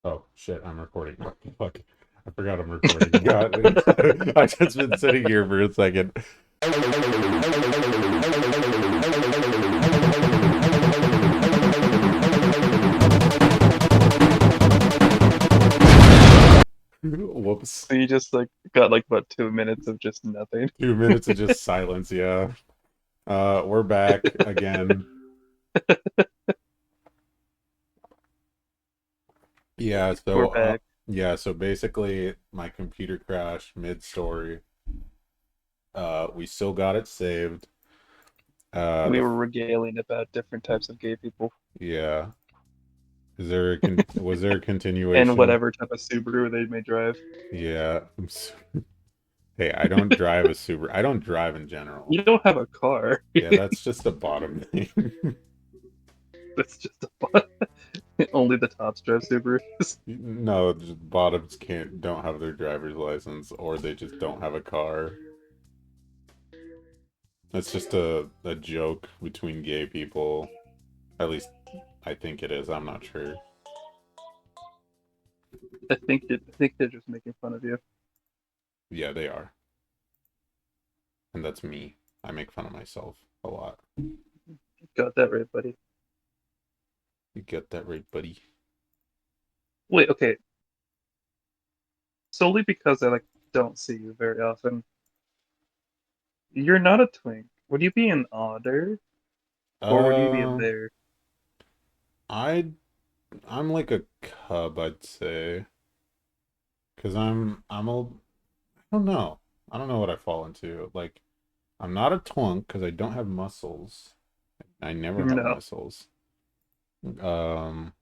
Oh shit, I'm recording. Fuck. I forgot I'm recording. God, I just been sitting here for a second. Whoops. So you just like got like about 2 minutes of just nothing. 2 minutes of just silence, yeah. We're back again. Yeah, We're so back. yeah, so basically my computer crashed mid-story. We still got it saved. We The were regaling about different types of gay people yeah. Is there was there a and continuation? whatever type of Subaru they may drive. Yeah. Hey, I don't drive a Subaru. I don't drive in general. You don't have a car. Yeah, that's just the bottom thing. That's just a fun. Only the tops drive Subarus. No, just bottoms don't have their driver's license or they just don't have a car. It's just a joke between gay people. At least I think it is. I'm not sure. I think they're just making fun of you. Yeah, they are. And that's me. I make fun of myself a lot. Got that right, buddy. You get that right, buddy? Wait, okay. Solely because I like don't see you very often. You're not a twink. Would you be an otter or would you be a Um, bear? I I'm like a cub, I'd say. Cause I don't know. I don't know what I fall into. Like I'm not a twunk because I don't have muscles. I never have No. muscles. Um,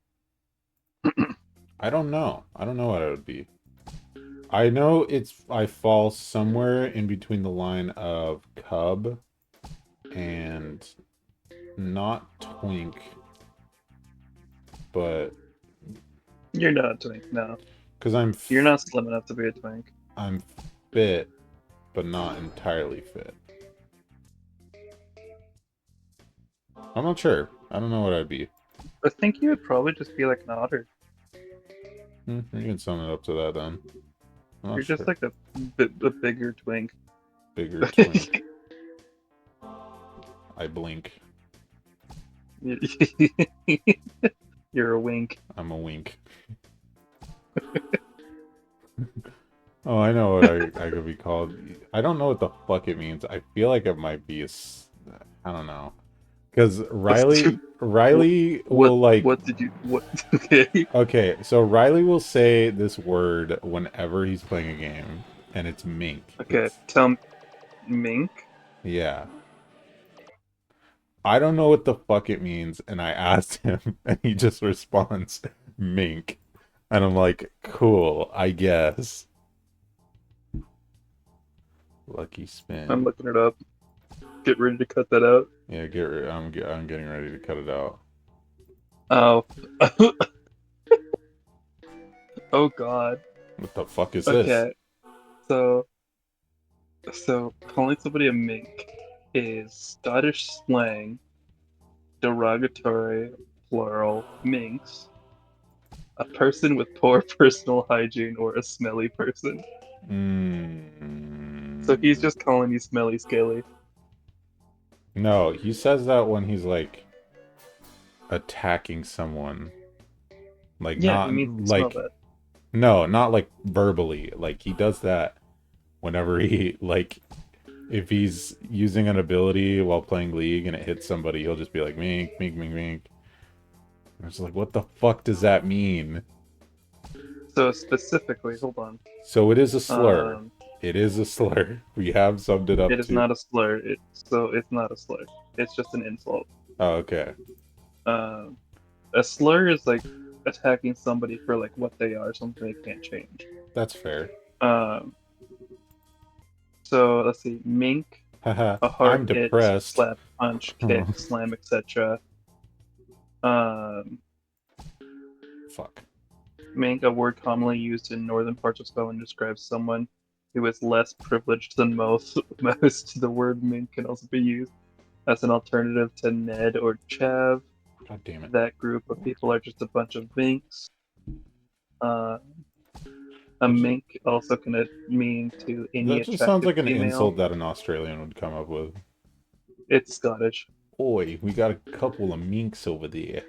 I don't know. I don't know what it would be. I know I fall somewhere in between the line of cub and not twink, but You're not a twink, no. because You're not slim enough to be a twink. I'm fit, but not entirely fit. I'm not sure. I don't know what I'd be. I think you would probably just be like an otter. You can sum it up to that then. I'm not You're just sure. like a bigger twink. Bigger twink. I blink. You're a wink. I'm a wink. Oh, I know what I could be called. I don't know what the fuck it means. I feel like it might be I don't know. Because Let's do Riley what will like, what did you what okay. okay, so Riley will say this word whenever he's playing a game, and it's mink. Okay, tell me mink. Yeah. I don't know what the fuck it means, and I asked him, and he just responds, mink. And I'm like, cool, I guess. Lucky I'm spin. looking it up. Get ready to cut that out. Yeah, I'm getting ready to cut it out. Oh. Oh God. What the fuck is this? Okay. So calling somebody a mink is Scottish slang, derogatory, plural, minx, a person with poor personal hygiene or a smelly person. So he's Mm, just calling you smelly scaly. no, he says that when he's like attacking someone. Like Yeah, not he means you smell like bad. no, not like verbally. Like he does that whenever he like if he's using an ability while playing League and it hits somebody, he'll just be like mink, mink, mink, mink. I was like, what the fuck does that mean? So specifically, hold on. So it is a slur. Um, It is a slur. We have summed it it up is to. not a slur. It's not a slur. It's just an insult. Oh, okay. Um, a slur is like attacking somebody for like what they are, something they can't change. That's fair. Um, so let's see, mink, Haha, a I'm hard hit, depressed. slap, punch, Oh, kick, slam, etc. Um, fuck. mink, a word commonly used in northern parts of Scotland, describes someone who is less privileged than most. Most the word mink can also be used as an alternative to Ned or Chav. God damn it. That group of people are just a bunch of minks. Uh, a That just, mink also can mean to any that just sounds attractive like an female. insult that an Australian would come up with. It's Scottish. Oi, we got a couple of minks over there.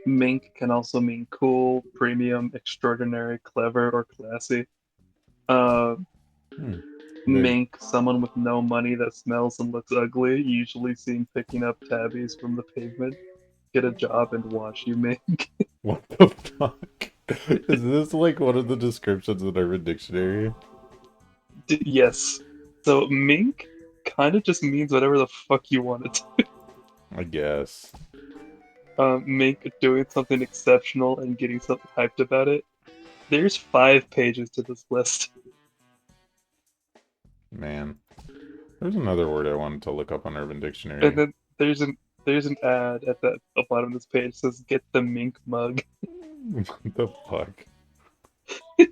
Mink can also mean cool, premium, extraordinary, clever, or classy. Uh, Hmm. Very. Mink, someone with no money that smells and looks ugly, usually seen picking up tabbies from the pavement. Get a job and watch you, Mink. What the fuck? Is this like one of the descriptions in Urban Dictionary? Yes. So mink kind of just means whatever the fuck you want it to. I guess. Mink doing something exceptional and getting something hyped about it. There's 5 pages to this list. Man. There's another word I wanted to look up on Urban And Dictionary. then there's an ad at the bottom of this page that says get the mink mug. What the fuck?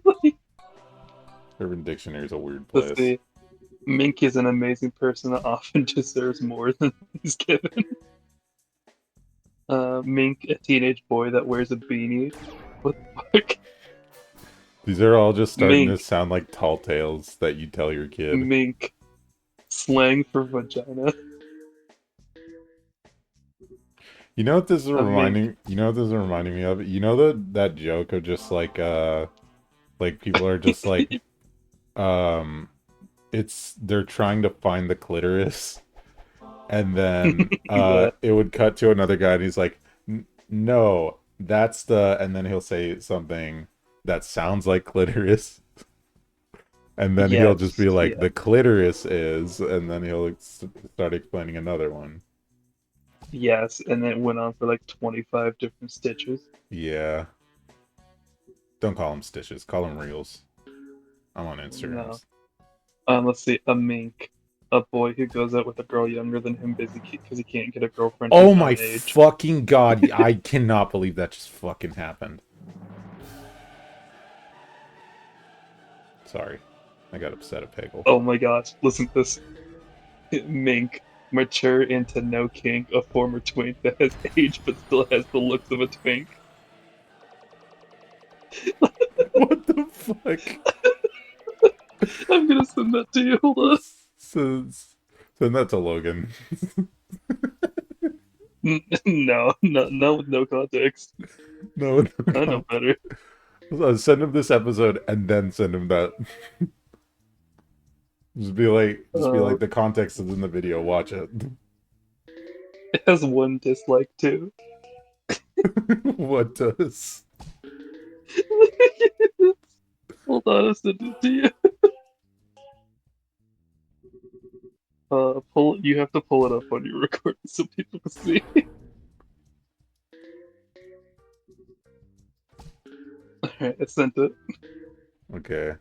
Like, Urban Dictionary is a weird let's place. see. Mink is an amazing person that often deserves more than he's given. Mink, a teenage boy that wears a beanie. What the fuck? These are all just starting to Mink, sound like tall tales that you tell your kid. mink, slang for vagina. You know what this is A mink. reminding? You know what this is reminding me of? You know that joke of just like people are just like, um, they're trying to find the clitoris, and then Yeah. it would cut to another guy, and he's like, no, that's the, and then he'll say something that sounds like clitoris, and then he'll just Yes. be like, Yeah. the clitoris is, and then he'll start explaining another one. Yes. And then it went on for like 25 different stitches. Yeah. Don't call them stitches. Call them reels. I'm on No. Instagrams. Let's see. A mink. A boy who goes out with a girl younger than him busy because he can't get a girlfriend his Oh my own age. fucking god. I cannot believe that just fucking happened. Sorry. I got upset at Peggle. Oh my gosh. Listen to this. Mink. Mature into no kink. A former twink that has age but still has the looks of a twink. What the fuck? I'm gonna send that to you. Hold on. So, send that to Logan. No, no, no, with no context. No, no I know context. better. Send him this episode and then send him that. Just be Uh, like, the context is in the video. Watch it. it has one dislike too. What does? Hold on, I'll send it to you. Pull. You have to pull it up on your recording so people can see. Alright, I sent it. Okay.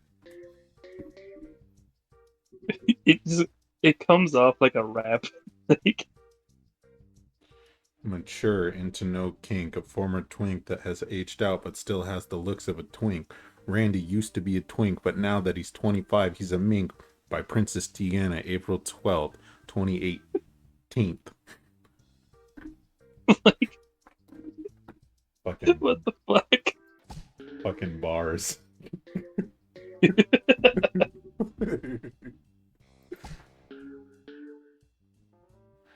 It just, it comes off like a rap. Like, Mature into no kink, a former twink that has aged out but still has the looks of a twink. Randy used to be a twink, but now that he's 25, he's a mink. By Princess Tiana, April 12th, 2018. like Fucking, what the fuck? fucking bars.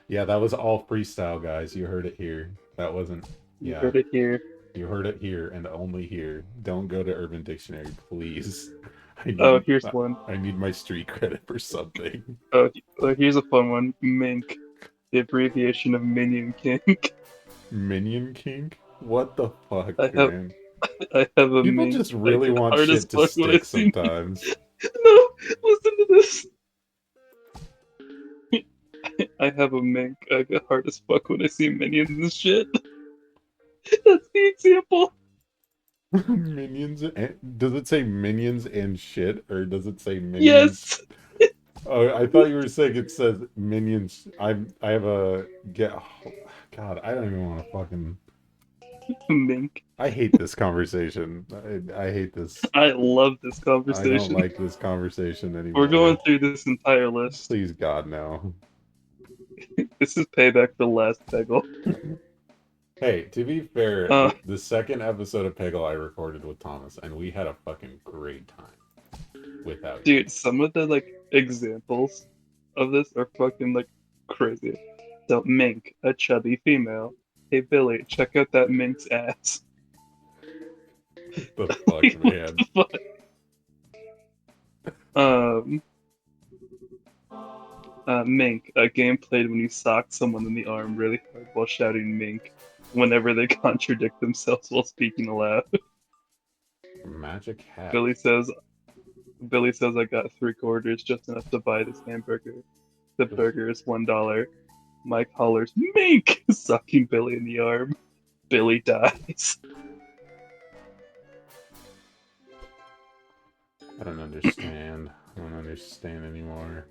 Yeah, that was all freestyle, guys. You heard it here. That wasn't, You yeah. heard it here. You heard it here and only here. Don't go to Urban Dictionary, please. I Oh, need here's one. I need my street credit for something. Oh, here's a fun one. Mink, the abbreviation of Minion King. Minion kink? What the fuck, I have man? I have a People mink. just I really get want hard as shit to fuck when I stick see. sometimes. No, listen to this. I have a mink. I get hard as fuck when I see minions and shit. That's the example. Minions and, does it say minions and shit or does it say minions? Yes. Oh, I thought you were saying it says minions. I have a get, oh, God, I don't even want to fucking, Mink. I hate this conversation. I hate this. I love this I don't conversation. like this conversation We're anymore. going through this entire list. Please, God, no. This is payback for the last Peggle. Hey, to be fair, Uh, the second episode of Peggle I recorded with Thomas, and we had a fucking great time without you. dude, some of the like examples of this are fucking like crazy. So Mink, a chubby female. Hey Billy, check out that Mink's ass. The fuck, What man? the fuck? Um, Mink, a game played when you sock someone in the arm really hard while shouting Mink whenever they contradict themselves while speaking aloud. Magic hat. Billy says, Billy says I got 3 quarters, just enough to buy this hamburger. The Just, burger is $1. Mike hollers, Mink! Sucking Billy in the arm. Billy dies. I don't understand. I don't understand anymore.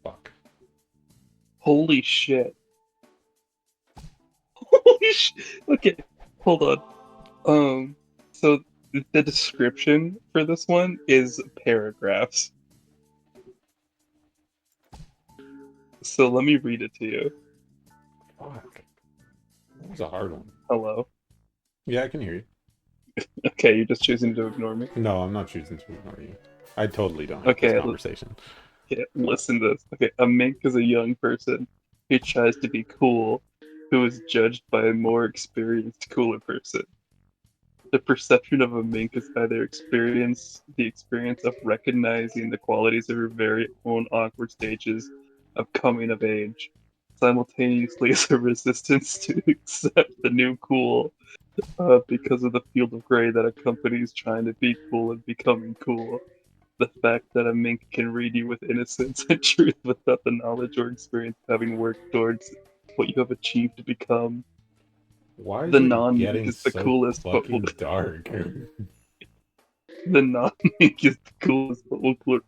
Fuck. Holy shit. Holy shit. Okay, hold on. So the description for this one is paragraphs. So let me read it to you. Fuck. That was a hard one. Hello. Yeah, I can hear you. Okay, you're just choosing to ignore me. No, I'm not choosing to ignore you. I totally don't have this Okay, conversation. okay, listen to this. Okay, a mink is a young person who tries to be cool, who is judged by a more experienced, cooler person. The perception of a mink is either the experience of recognizing the qualities of her very own awkward stages of coming of age, simultaneously as a resistance to accept the new cool, because of the field of gray that accompanies trying to be cool and becoming cool. The fact that a mink can read you with innocence and truth without the knowledge or experience of having worked towards what you have achieved to become. Why is The it non-mink getting is the so coolest, but will fucking dark? the non-mink is the coolest, but will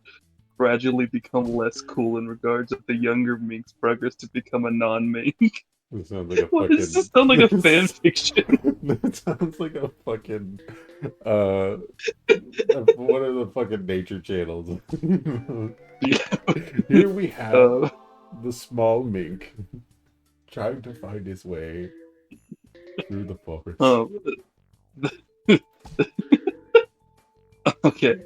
gradually become less cool in regards of the younger mink's progress to become a non-mink. This sounds like a What does fucking. this sound like a fan This, fiction? that sounds like a fucking. Uh, one of the fucking nature channels. Yeah. Here we have Uh, the small mink trying to find his way through the forest. um, okay.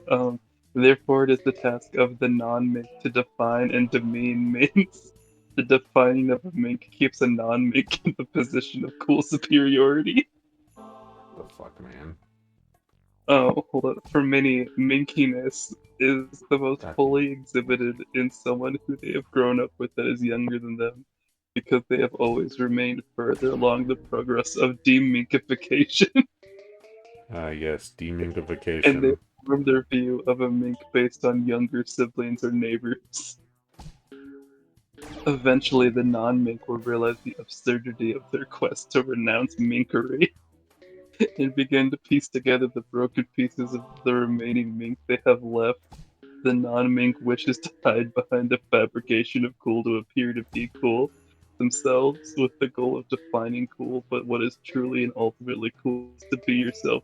Therefore, it is the task of the non-mink to define and demean minks. The defining of a mink keeps a non-mink in the position of cool superiority. The fuck, man? Oh, hold on. For many, minkiness is the most God damn fully exhibited in someone who they have grown up with that is younger than them, because they have always remained further along the progress of deminkification, it. Yes, and they deminkification. form their view of a mink based on younger siblings or neighbors. Eventually, the non-mink will realize the absurdity of their quest to renounce minkery and begin to piece together the broken pieces of the remaining mink they have left. The non-mink wishes to hide behind the fabrication of cool to appear to be cool themselves, with the goal of defining cool, but what is truly and ultimately cool is to be yourself.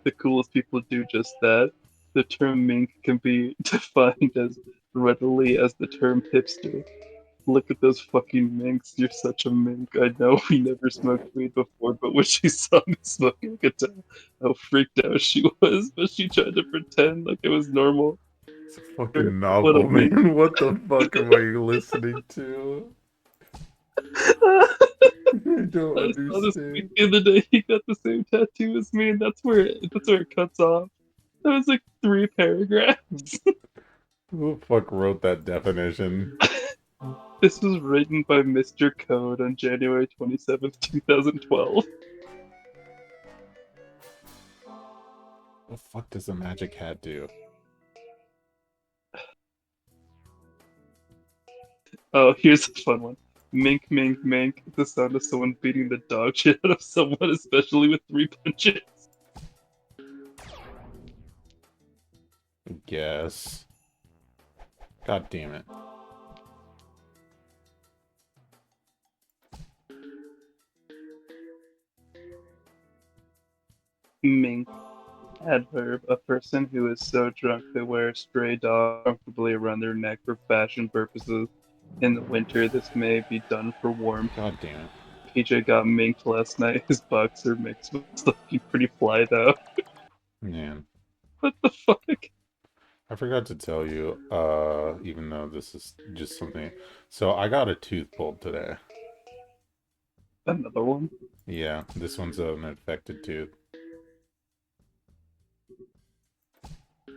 The coolest people do just that. The term mink can be defined as readily as the term hipster. Look at those fucking minks. You're such a mink. I know we never smoked weed before, but when she saw me smoking, I could tell how freaked out she was, but she tried to pretend like it was normal. It's a What fucking a novel, mink. man. What the fuck am I listening to? I don't I saw this tweet understand. the other day. He got the same tattoo as me, and that's where it cuts off. That was like 3 paragraphs. Who the fuck wrote that definition? This was written by Mr. Code on January 27th, 2012. What the fuck does a magic hat do? Oh, here's a fun one. Mink, mink, mink. The sound of someone beating the dog shit out of someone, especially with 3 punches. Guess. God damn it. Mink. Adverb: a person who is so drunk they wear a stray dog comfortably around their neck for fashion purposes. In the winter, this may be done for warmth. God damn it. PJ got minked last night. His boxer mix was looking pretty fly though. Man. What the fuck? I forgot to tell you, even though this is just something. So I got a tooth pulled today. Another one? Yeah, this one's an infected tooth.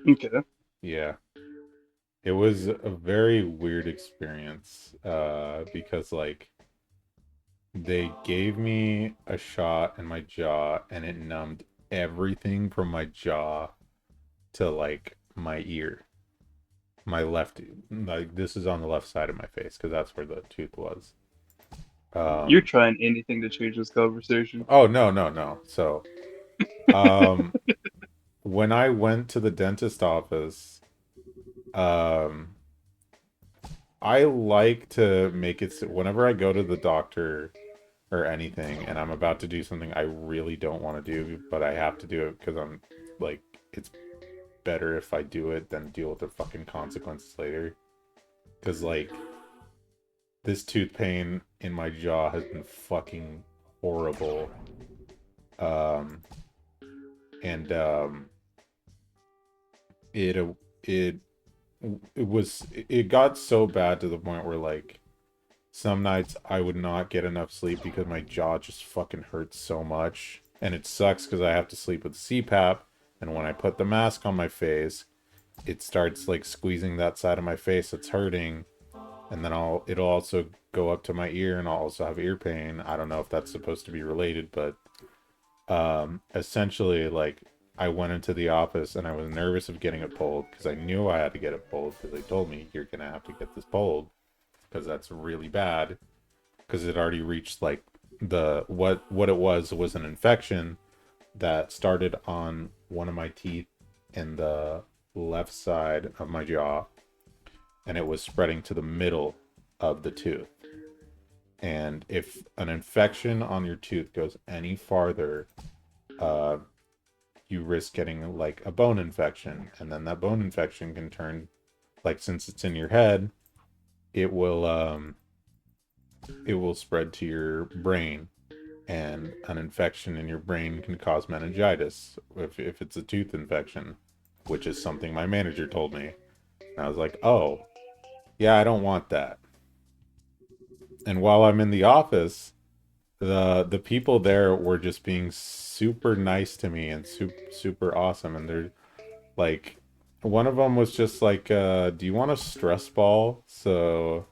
Okay. Yeah. It was a very weird experience, because like they gave me a shot in my jaw and it numbed everything from my jaw to like my ear. My left, like this is on the left side of my face because that's where the tooth was. You're Um, trying anything to change this conversation. oh no, no, no. So, um, when I went to the dentist office, um, I like to make it so whenever I go to the doctor or anything and I'm about to do something I really don't want to do, but I have to do it because I'm like, it's better if I do it than deal with the fucking consequences later. Because, like, this tooth pain in my jaw has been fucking horrible. Um, and, it, it, it got so bad to the point where, like, some nights I would not get enough sleep because my jaw just fucking hurts so much. And it sucks because I have to sleep with CPAP. And when I put the mask on my face, it starts like squeezing that side of my face that's hurting. And then it'll also go up to my ear and I'll also have ear pain. I don't know if that's supposed to be related, but essentially like I went into the office and I was nervous of getting it pulled because I knew I had to get it pulled because they told me you're gonna have to get this pulled because that's really bad because it already reached like the what it was an infection that started on one of my teeth in the left side of my jaw and it was spreading to the middle of the tooth. And if an infection on your tooth goes any farther, uh, you risk getting like a bone infection, and then that bone infection can turn, like since it's in your head, it will it will spread to your brain, and an infection in your brain can cause meningitis if it's a tooth infection, which is something my manager told me. And I was like, oh, yeah, I don't want that. And while I'm in the office, the people there were just being super nice to me and super awesome. And they're like, one of them was just like, "Do you want a stress ball so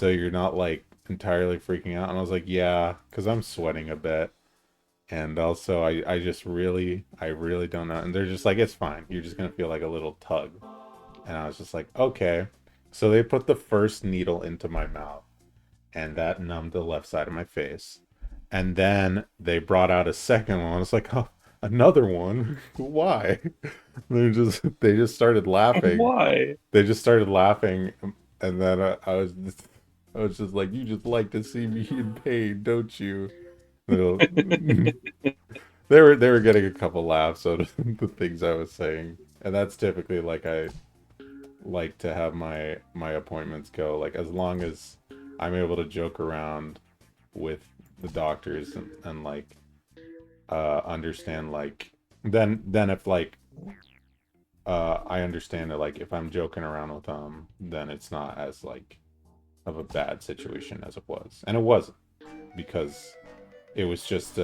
you're not like entirely freaking out?" And I was like, "Yeah, because I'm sweating a bit." And also, I really don't know. And they're just like, it's fine. You're just gonna feel like a little tug. And I was just like, okay. So they put the first needle into my mouth, and that numbed the left side of my face. And then they brought out a second one. I was like, oh, another one? Why? They just started laughing. Why? They just started laughing, and then I was just like, you just like to see me in pain, don't you? Little, they were getting a couple laughs out of the things I was saying, and that's typically like I like to have my appointments go. Like as long as I'm able to joke around with the doctors and like understand like then if like I understand that like if I'm joking around with them, then it's not as like of a bad situation as it was, and it wasn't because it was just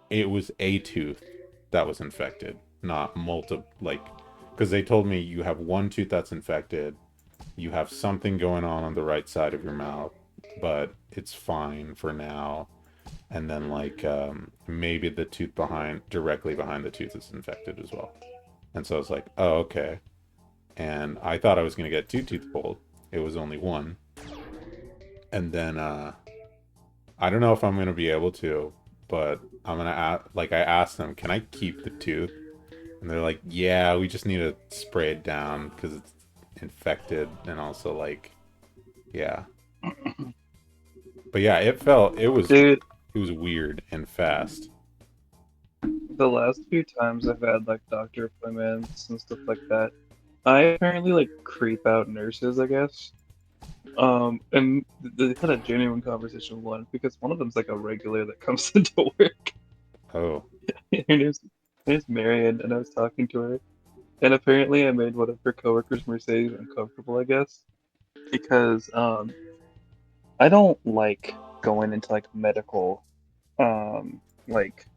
it was a tooth that was infected, not multiple like because they told me you have one tooth that's infected, you have something going on the right side of your mouth, but it's fine for now. And then like maybe the tooth behind directly behind the tooth is infected as well. And so I was like, oh okay. And I thought I was gonna get two teeth pulled. It was only one. And then I don't know if I'm gonna be able to, but I'm gonna like I asked them, can I keep the tooth? And they're like, yeah, we just need to spray it down because it's infected and also like, yeah. But yeah, it Dude, was weird and fast. the last few times I've had like doctor appointments and stuff like that, I apparently like creep out nurses, I guess. And they had a genuine conversation with one because one of them's like a regular that comes into work. Oh. Her name's Marion, and I was talking to her, and apparently I made one of her coworkers, Mercedes, uncomfortable, I guess, because I don't like going into like medical like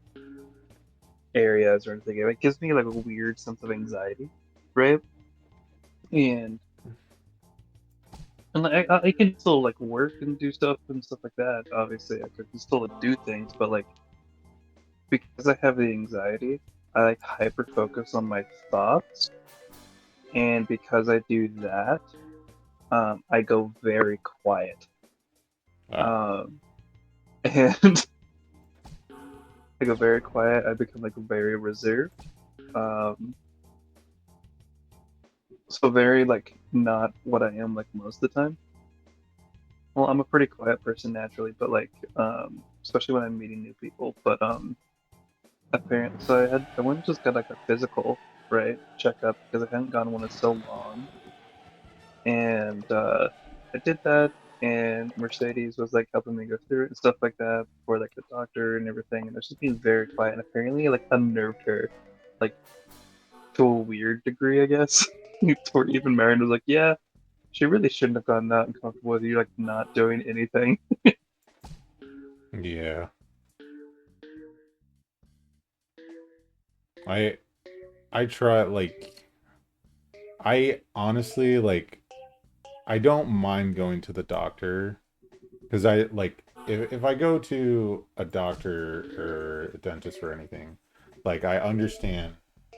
areas or anything. It gives me like a weird sense of anxiety, right? And like I can still like work and do stuff and stuff like that. Obviously, I can still do things, but like because I have the anxiety, I like hyper focus on my thoughts, and because I do that, I go very quiet. Ah. Um, and I go very quiet. I become like very reserved. Um, so very like not what I am like most of the time. Well, I'm a pretty quiet person naturally, but like especially when I'm meeting new people. But apparently, so I went and just got like a physical, right, checkup because I hadn't gotten one in so long, and I did that, and Mercedes was like helping me go through it and stuff like that for like the doctor and everything, and it was just being very quiet, and apparently like unnerved her, like to a weird degree, I guess. Or even Marion was like, yeah, she really shouldn't have gotten that uncomfortable with you like not doing anything. Yeah. I I try like I honestly like I don't mind going to the doctor because I like if I go to a doctor or a dentist or anything, like I understand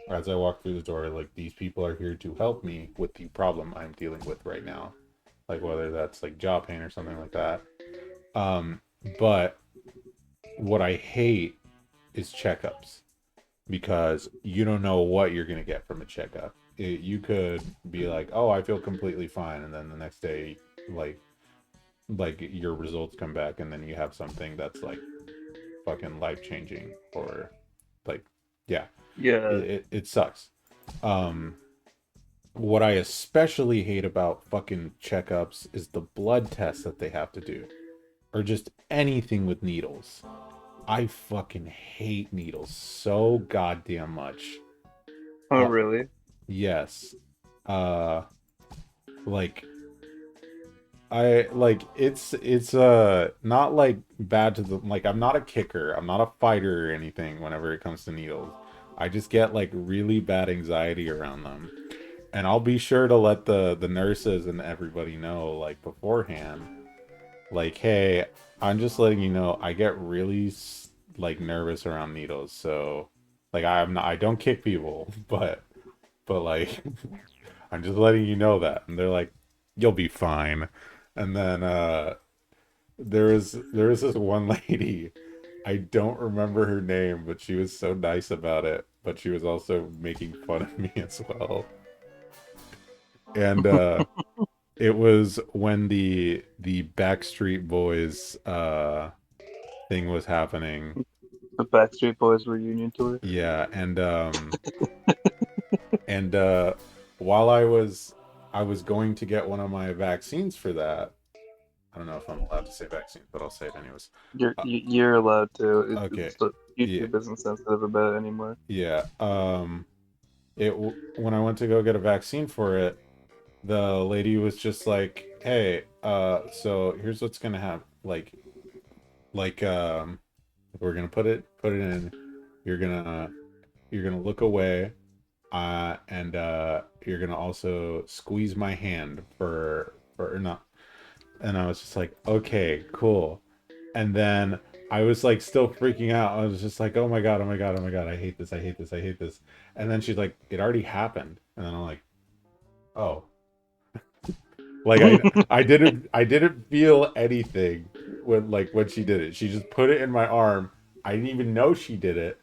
as I walk through the door, like these people are here to help me with the problem I'm dealing with right now. Like whether that's like jaw pain or something like that. Um, but what I hate is checkups because you don't know what you're gonna get from a checkup. You could be like, "Oh, I feel completely fine," and then the next day, like your results come back, and then you have something that's like fucking life changing, or like, yeah, Yeah, it sucks. Um, what I especially hate about fucking checkups is the blood tests that they have to do, or just anything with needles. I fucking hate needles so goddamn much. oh Uh, really? yes. Uh, like I like it's not like bad to the like I'm not a kicker. I'm not a fighter or anything whenever it comes to needles. I just get like really bad anxiety around them. And I'll be sure to let the nurses and everybody know like beforehand like hey, I'm just letting you know I get really like nervous around needles. So like I don't kick people, but like I'm just letting you know that. And they're like, you'll be fine. And then there was this one lady, I don't remember her name, but she was so nice about it. But she was also making fun of me as well. And it was when the Backstreet Boys thing was happening. The Backstreet Boys reunion tour. Yeah, and while I was going to get one of my vaccines for that. I don't know if I'm allowed to say vaccines, but I'll say it anyways. You're Uh, you're allowed to. okay. It's Yeah. YouTube isn't sensitive about it anymore. Yeah. When I went to go get a vaccine for it, the lady was just like, "Hey, so here's what's gonna happen. Like, we're gonna put it in. You're gonna you're gonna look away, and you're gonna also squeeze my hand for or not." And I was just like, "Okay, cool." And then I was like still freaking out. I was just like, oh my god, oh my god, oh my god, I hate this, I hate this, I hate this. And then she's like, it already happened. And then I'm like, oh. Like I didn't feel anything when she did it. She just put it in my arm. I didn't even know she did it.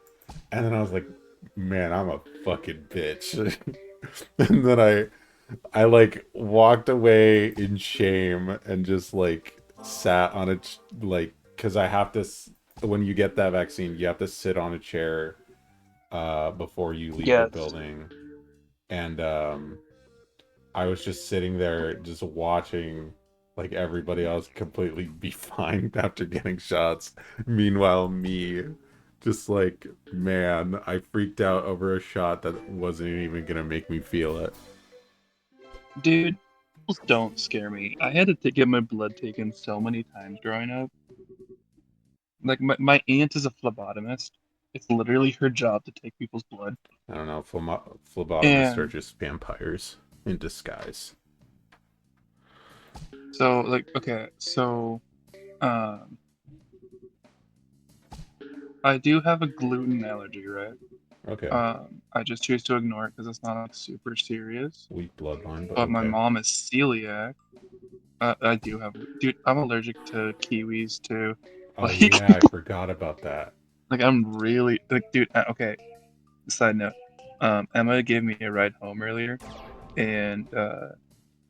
And then I was like, man, I'm a fucking bitch. And then I like walked away in shame and just like sat on like because I have to when you get that vaccine you have to sit on a chair before you leave the Yes. building, and I was just sitting there just watching like everybody else completely be fine after getting shots. Meanwhile, me just like, man, I freaked out over a shot that wasn't even gonna make me feel it. Dude, needles don't scare me. I had to get my blood taken so many times growing up. Like my aunt is a phlebotomist. It's literally her job to take people's blood. I don't know, phlebotomists are And just vampires in disguise. so like okay, so um I do have a gluten allergy, right? Okay. I just choose to ignore it because it's not like super serious. Weak bloodline, but But my okay. mom is celiac. I do have, dude. I'm allergic to kiwis too. Oh Like, yeah, I forgot about that. like I'm really like, dude. Okay. Side note, Emma gave me a ride home earlier, and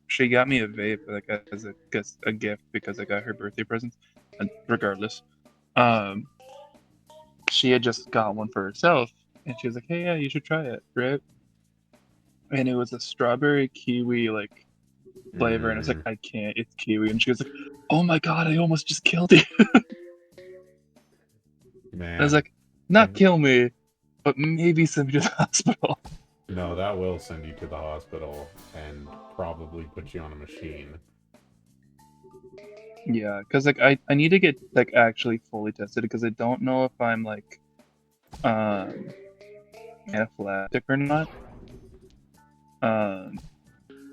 she got me a vape like as a guess a gift because I got her birthday presents. And regardless, um, she had just got one for herself, and she was like, "Hey, yeah, you should try it, right?" And it was a strawberry kiwi like flavor, and I was like, Mm, "I can't, it's kiwi." And she was like, "Oh my god, I almost just killed you." I was man. like, "Not And kill me, but maybe send me to the hospital." no, that will send you to the hospital and probably put you on a machine. Yeah, because like I need to get like actually fully tested because I don't know if I'm like um anaphylactic or not. Um,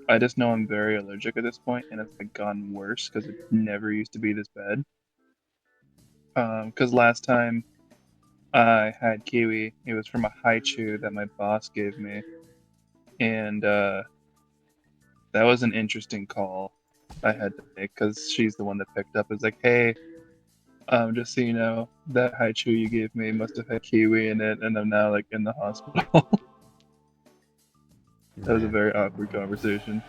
I just know I'm very allergic at this point, and it's like gotten worse because it never used to be this bad. Because last time I had kiwi, it was from a haichu that my boss gave me, and that was an interesting call I had to make because she's the one that picked up. It's like, hey, just so you know, that haichu you gave me must have had kiwi in it, and I'm now like in the hospital. That was a Man. very awkward conversation.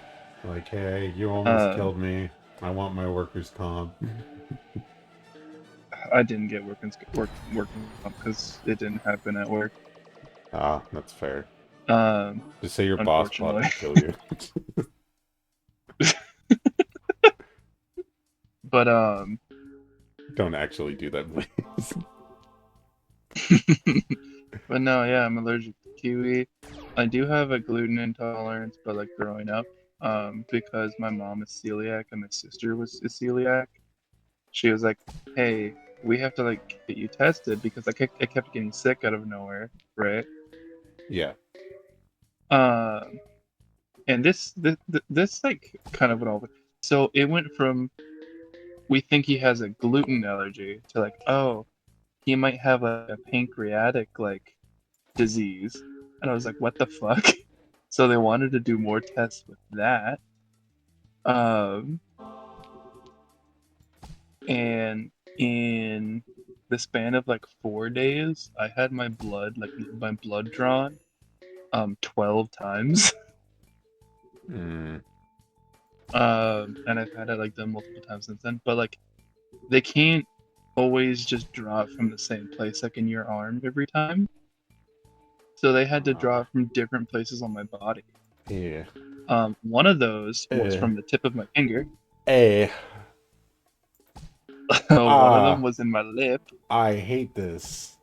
Like, hey, you almost Um, killed me. I want my workers' comp. I didn't get working because it didn't happen at work. Ah, that's fair. Um, Just say your boss plotted Unfortunately, to kill you. but Don't actually do that, please. but no, yeah, I'm allergic to kiwi. I do have a gluten intolerance, but like growing up, because my mom is celiac and my sister was is celiac, she was like, "Hey, we have to like get you tested because I kept getting sick out of nowhere, right?" Yeah. Um, and this like kind of went over. So it went from we think he has a gluten allergy to like, oh, he might have a pancreatic like disease. And I was like, what the fuck? So they wanted to do more tests with that. Um, and in the span of like 4 days, I had my blood drawn 12 times. Mm, And I've had it like done multiple times since then. But like they can't always just draw it from the same place like in your arm every time. So they had to uh, draw it from different places on my body. yeah. One of those was Eh. from the tip of my finger. Eh. One of them Ah, was in my lip. I hate this.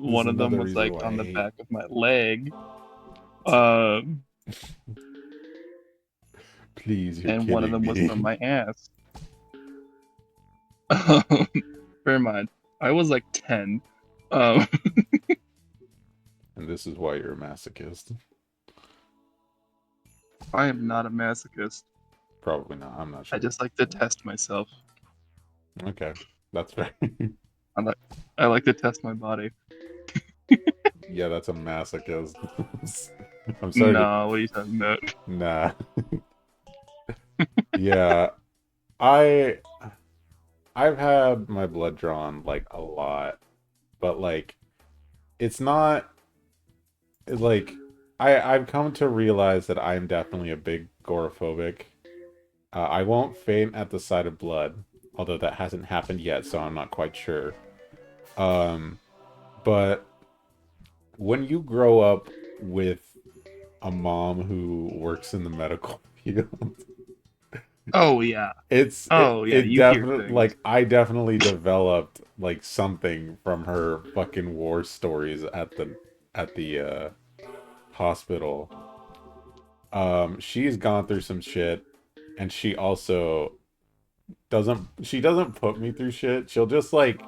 This is One of them another was reason like why I on the hate. back of my leg. Um, Please, you're and one of kidding them was from me. my ass. Bear in mind, I was like 10. Um, And this is why you're a masochist. I am not a masochist. Probably not. I'm not I sure. just like to test myself. Okay, that's fair. I like I like to test my body. Yeah, that's a masochist. I'm sorry to. No, what are you talking about? Nah. Yeah, I I've had my blood drawn like a lot, but like it's not like I've come to realize that I'm definitely a big agoraphobic. I won't faint at the sight of blood, although that hasn't happened yet, so I'm not quite sure. Um, but when you grow up with a mom who works in the medical field, Oh yeah. it's it Oh yeah. it You hear definitely things. like I definitely developed like something from her fucking war stories at the hospital. She's gone through some shit, and she doesn't put me through shit. She'll just like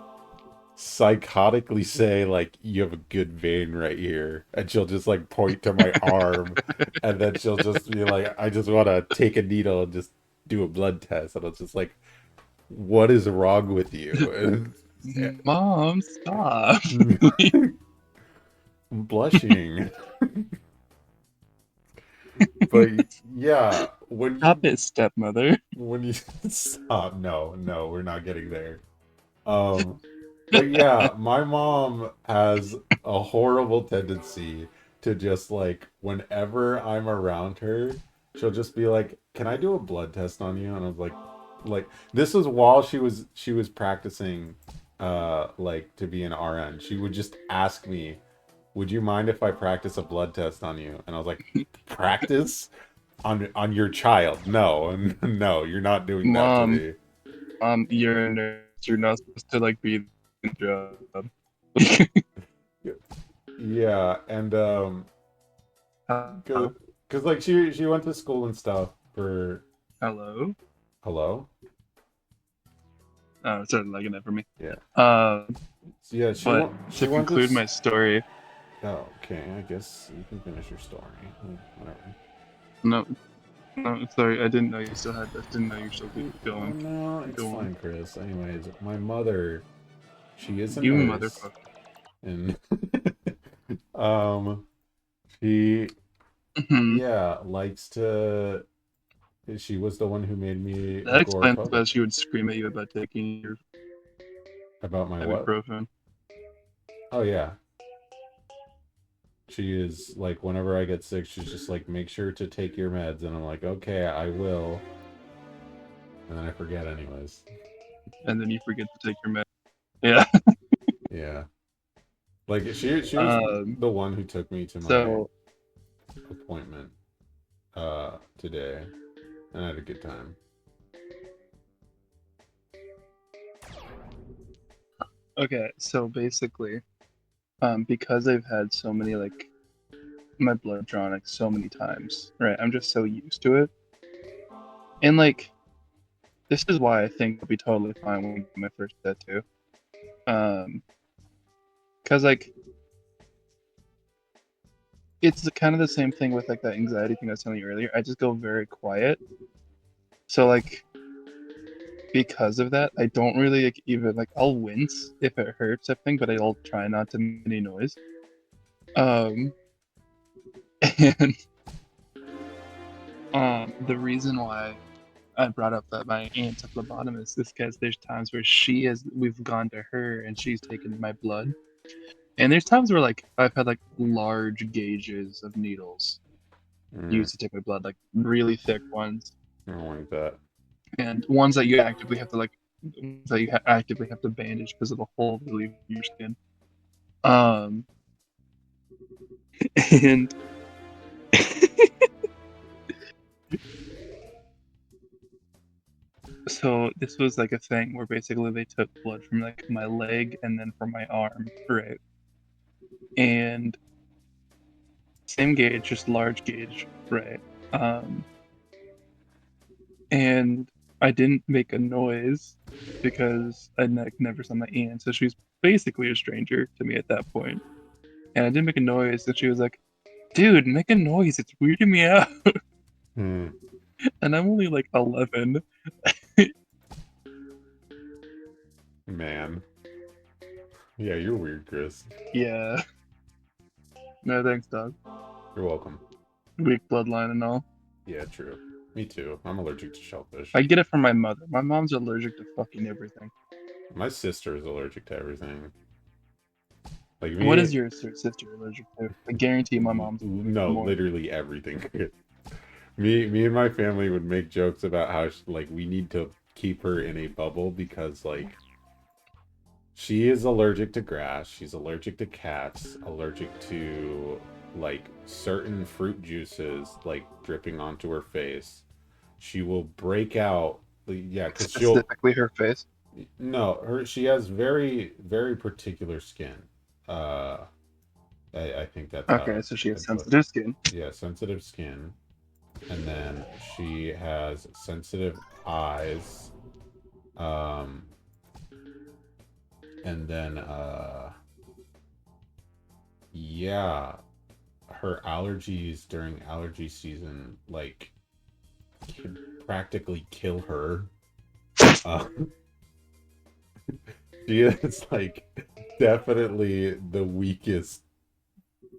psychotically say like you have a good vein right here, and she'll just like point to my arm, and then she'll just be like, I just want to take a needle and just do a blood test, and it's just like, what is wrong with you? Mom, stop. And I'm blushing. But yeah, Stop it, stepmother. when you stop, no, we're not getting there. Um, but yeah, my mom has a horrible tendency to just like whenever I'm around her, she'll just be like, "Can I do a blood test on you?" And I was like this was while she was practicing like to be an RN. She would just ask me, "Would you mind if I practice a blood test on you?" And I was like, "Practice on your child? No, no, you're not doing that to Mom, me." you're a nurse. You're not supposed to like be in the job. Yeah, and cause, Hello? 'cause like she went to school and stuff for Hello? hello. Oh, it started lagging out for me. Yeah, Um, so yeah, but she to went to conclude my story, oh, okay, I guess you can finish your story. Whatever. no, no, sorry, I didn't know you still had this. Didn't know you still keep Oh going. no, it's Go on. fine, Chris. Anyways, my mother, she is a You nurse, motherfucker. and um, she Mhm. yeah likes to. She was the one who made me That explains why agoraphobic. she would scream at you about taking your About my what? ibuprofen. Oh yeah, she is like whenever I get sick, she's just like, make sure to take your meds, and I'm like, okay, I will, and then I forget anyways. And then you forget to take your med. Yeah. Yeah, like she was Um, the one who took me to my so, appointment today, and I had a good time. okay, so basically, because I've had so many, like, my blood drawn, like, so many times, right? I'm just so used to it. And, like, this is why I think I'll be totally fine when I get my first tattoo. Um, because, like, it's kind of the same thing with, like, that anxiety thing I was telling you earlier. I just go very quiet. So, like, because of that, I don't really like even like I'll wince if it hurts, I think, but I'll try not to make any noise. Um, and the reason why I brought up that my aunt's a phlebotomist is because there's times where we've gone to her and she's taken my blood, and there's times where like I've had like large gauges of needles Mm, used to take my blood, like really thick ones, I don't like that. and ones that you actively have to like actively have to bandage because of the hole they leave in your skin. Um, and so this was like a thing where basically they took blood from like my leg and then from my arm, right? And same gauge, just large gauge, right? Um, and I didn't make a noise because I never saw my aunt, so she's basically a stranger to me at that point. And I didn't make a noise, and she was like, "Dude, make a noise! It's weirding me out." Hmm, And I'm only like 11. man. Yeah, you're weird, Chris. Yeah. No thanks, dog. You're welcome. Weak bloodline and all. Yeah, true. Me too. I'm allergic to shellfish. I get it from my mother. My mom's allergic to fucking everything. My sister is allergic to everything. Like What me, is your sister allergic to? I guarantee my mom's allergic to no, more. literally everything. Me and my family would make jokes about how like we need to keep her in a bubble because like She is allergic to grass. She's allergic to cats. Allergic to like certain fruit juices, like dripping onto her face. She will break out. Yeah, because she'll Specifically her face. no, her she has very particular skin. Uh, I think that's how Okay, so she has I'd put it. sensitive skin. Yeah, sensitive skin, and then she has sensitive eyes. Um, and then yeah, her allergies during allergy season like can practically kill her. Uh, she is like definitely the weakest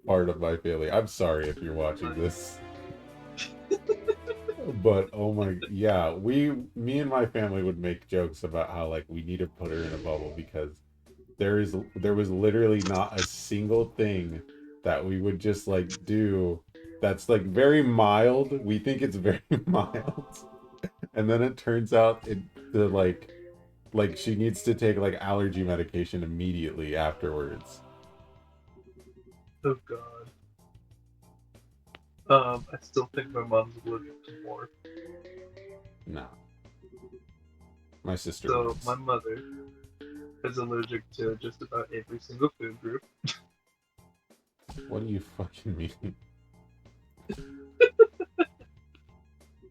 part of my family. I'm sorry if you're watching this, but oh my, yeah, me and my family would make jokes about how like we need to put her in a bubble because there was literally not a single thing that we would just like do that's like very mild. We think it's very mild, and then it turns out the like she needs to take like allergy medication immediately afterwards. Oh god. I still think my mom's allergic to more. No, my sister So my wins. mother is allergic to just about every single food group. What do you fucking mean?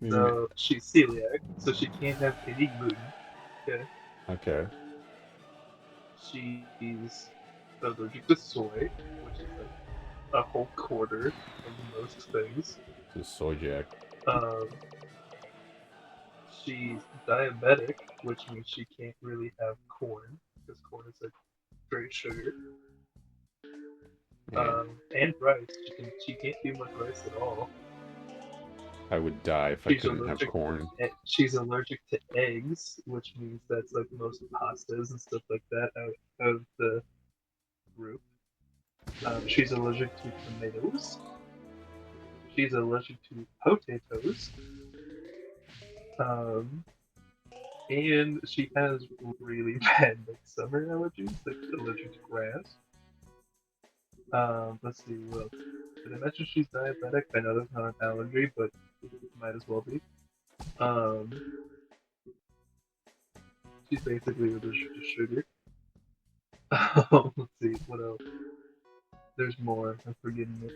You So she's celiac, so she can't have any gluten. Okay. okay, She's allergic to soy, which is like a whole quarter of most things. just soy jack. Um, she's diabetic, which means she can't really have corn because corn is like straight sugar. Man, And rice. She can't do much rice at all. I would die if I She's couldn't have allergic corn. she's allergic to eggs, which means that's like most pastas and stuff like that out of the group. She's allergic to tomatoes. She's allergic to potatoes. Um, and she has really bad like summer allergies, like allergic to grass. Let's see what else. Did I mention she's diabetic? I know that's not an allergy, but might as well be. Um, she's basically allergic to sugar. Let's see what else. There's more. I'm forgetting it.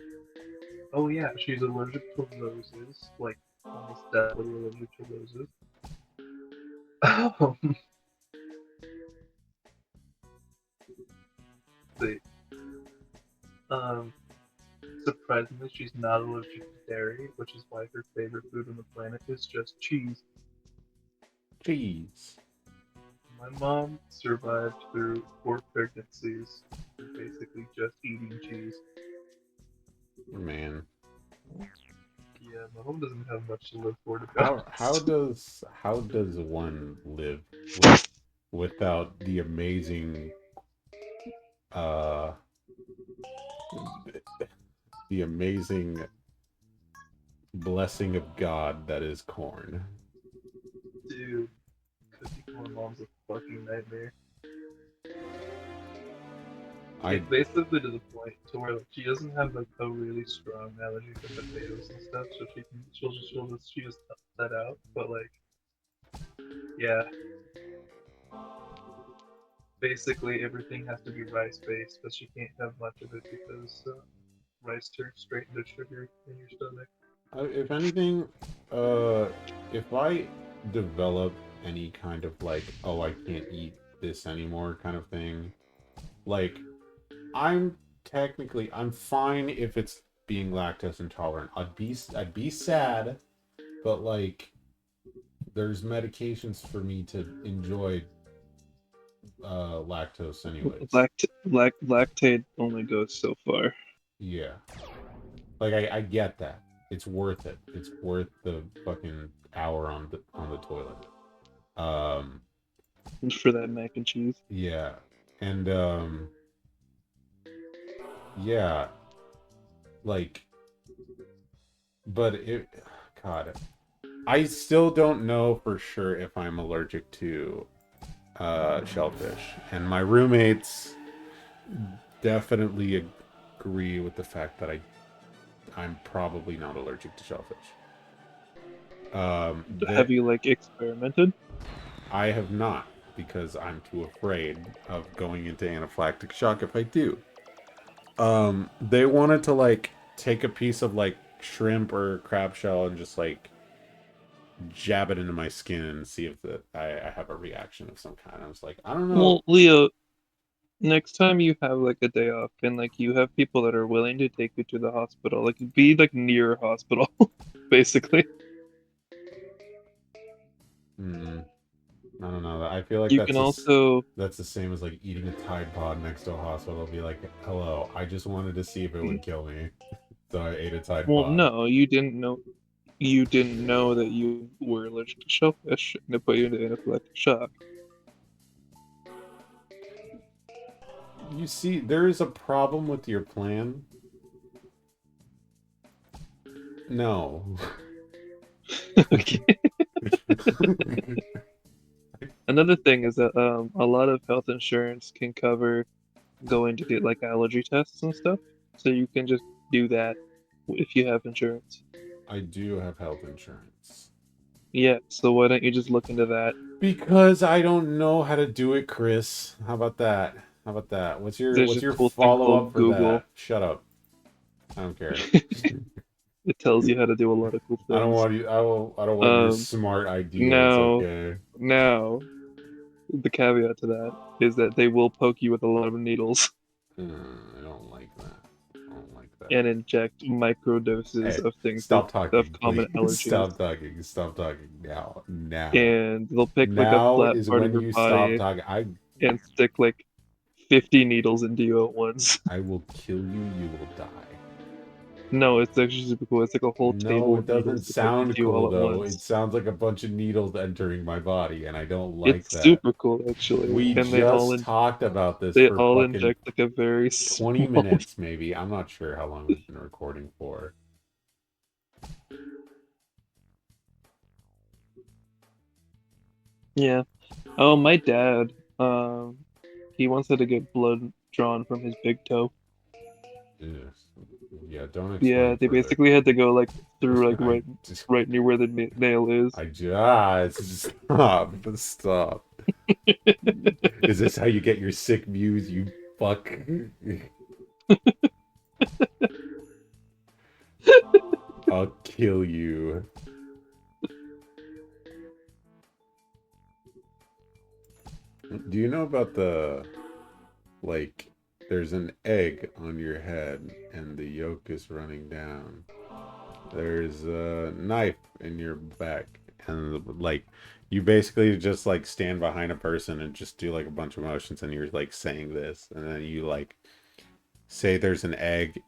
Oh yeah, she's allergic to roses. Like almost definitely allergic to roses. Let's see. Um, Surprisingly, she's not allergic to dairy, which is why her favorite food on the planet is just cheese. Jeez, My mom survived through 4 pregnancies, basically just eating cheese. man. Yeah, my mom doesn't have much to live for, to be honest. How does one live with without the amazing uh the amazing blessing of God that is corn? Dude, cooking for my mom's a fucking nightmare. I It's basically to the point to where like she doesn't have like a really strong allergy to potatoes and stuff, so she just cuts that out. But like, yeah, basically everything has to be rice based, but she can't have much of it because rice turns straight into sugar in your stomach. if anything, uh if I develop any kind of like, oh, I can't eat this anymore kind of thing, like I'm I'm fine if it's being lactose intolerant. I'd be sad, but like there's medications for me to enjoy lactose anyways. Lactate only goes so far. Yeah. Like I get that. It's worth it. It's worth the fucking hour on the toilet. Um For that mac and cheese. yeah. And yeah, like but it God, I still don't know for sure if I'm allergic to shellfish, and my roommates definitely agree with the fact that I'm probably not allergic to shellfish. Have That you like experimented? I have not, because I'm too afraid of going into anaphylactic shock if I do. They wanted to like take a piece of like shrimp or crab shell and just like jab it into my skin and see if I have a reaction of some kind. I was like, I don't know. Well, Leo, next time you have like a day off and like you have people that are willing to take you to the hospital, like be like near a hospital, basically. Hmm, I don't know. I feel like You can also, that's the same as like eating a Tide Pod next to a hospital. Be like, hello, I just wanted to see if it would kill me, so I ate a Tide well, Pod. no, you didn't know that you were allergic to shellfish and it put you into anaphylactic shock. You see, there is a problem with your plan. No. Okay. Another thing is that a lot of health insurance can cover going to get like allergy tests and stuff. So you can just do that if you have insurance. I do have health insurance. Yeah, so why don't you just look into that? Because I don't know how to do it, Chris. How about that? How about that? There's What's a your cool thing follow up called for Google. that? Shut up. I don't care. It tells you how to do a lot of cool I don't things. want you. I don't want your Um, smart ideas. now, Okay. now, the caveat to that is that they will poke you with a lot of needles I don't like that. I don't like that. and inject micro doses Hey, of things that stop of talking, common please. allergies. Stop talking. Stop talking now. Now. And they'll pick like a Now flat is part of when your you stop body talking. and stick like 50 needles into you at once. I will kill you. You will die. No, it's actually super cool. It's like a whole No, table it of needles doesn't to poke into sound you all cool at though. It once. sounds like a bunch of needles entering my body, and I don't like It's that. super cool actually, We and just talked about this they for all fucking inject like a very 20 small. minutes, maybe. I'm not sure how long we've been recording for. Yeah. Oh, my dad. He once had to get blood drawn from his big toe. Yes. Yeah, don't Yeah, explain they further. basically had to go like through like I right just, right near where the nail is. I just stop. Stop. Is this how you get your sick views, you fuck? I'll kill you. Do you know about like, there's an egg on your head and the yolk is running down? There's a knife in your back, and like, you basically just like stand behind a person and just do like a bunch of motions, and you're like saying this, and then you like say there's an egg,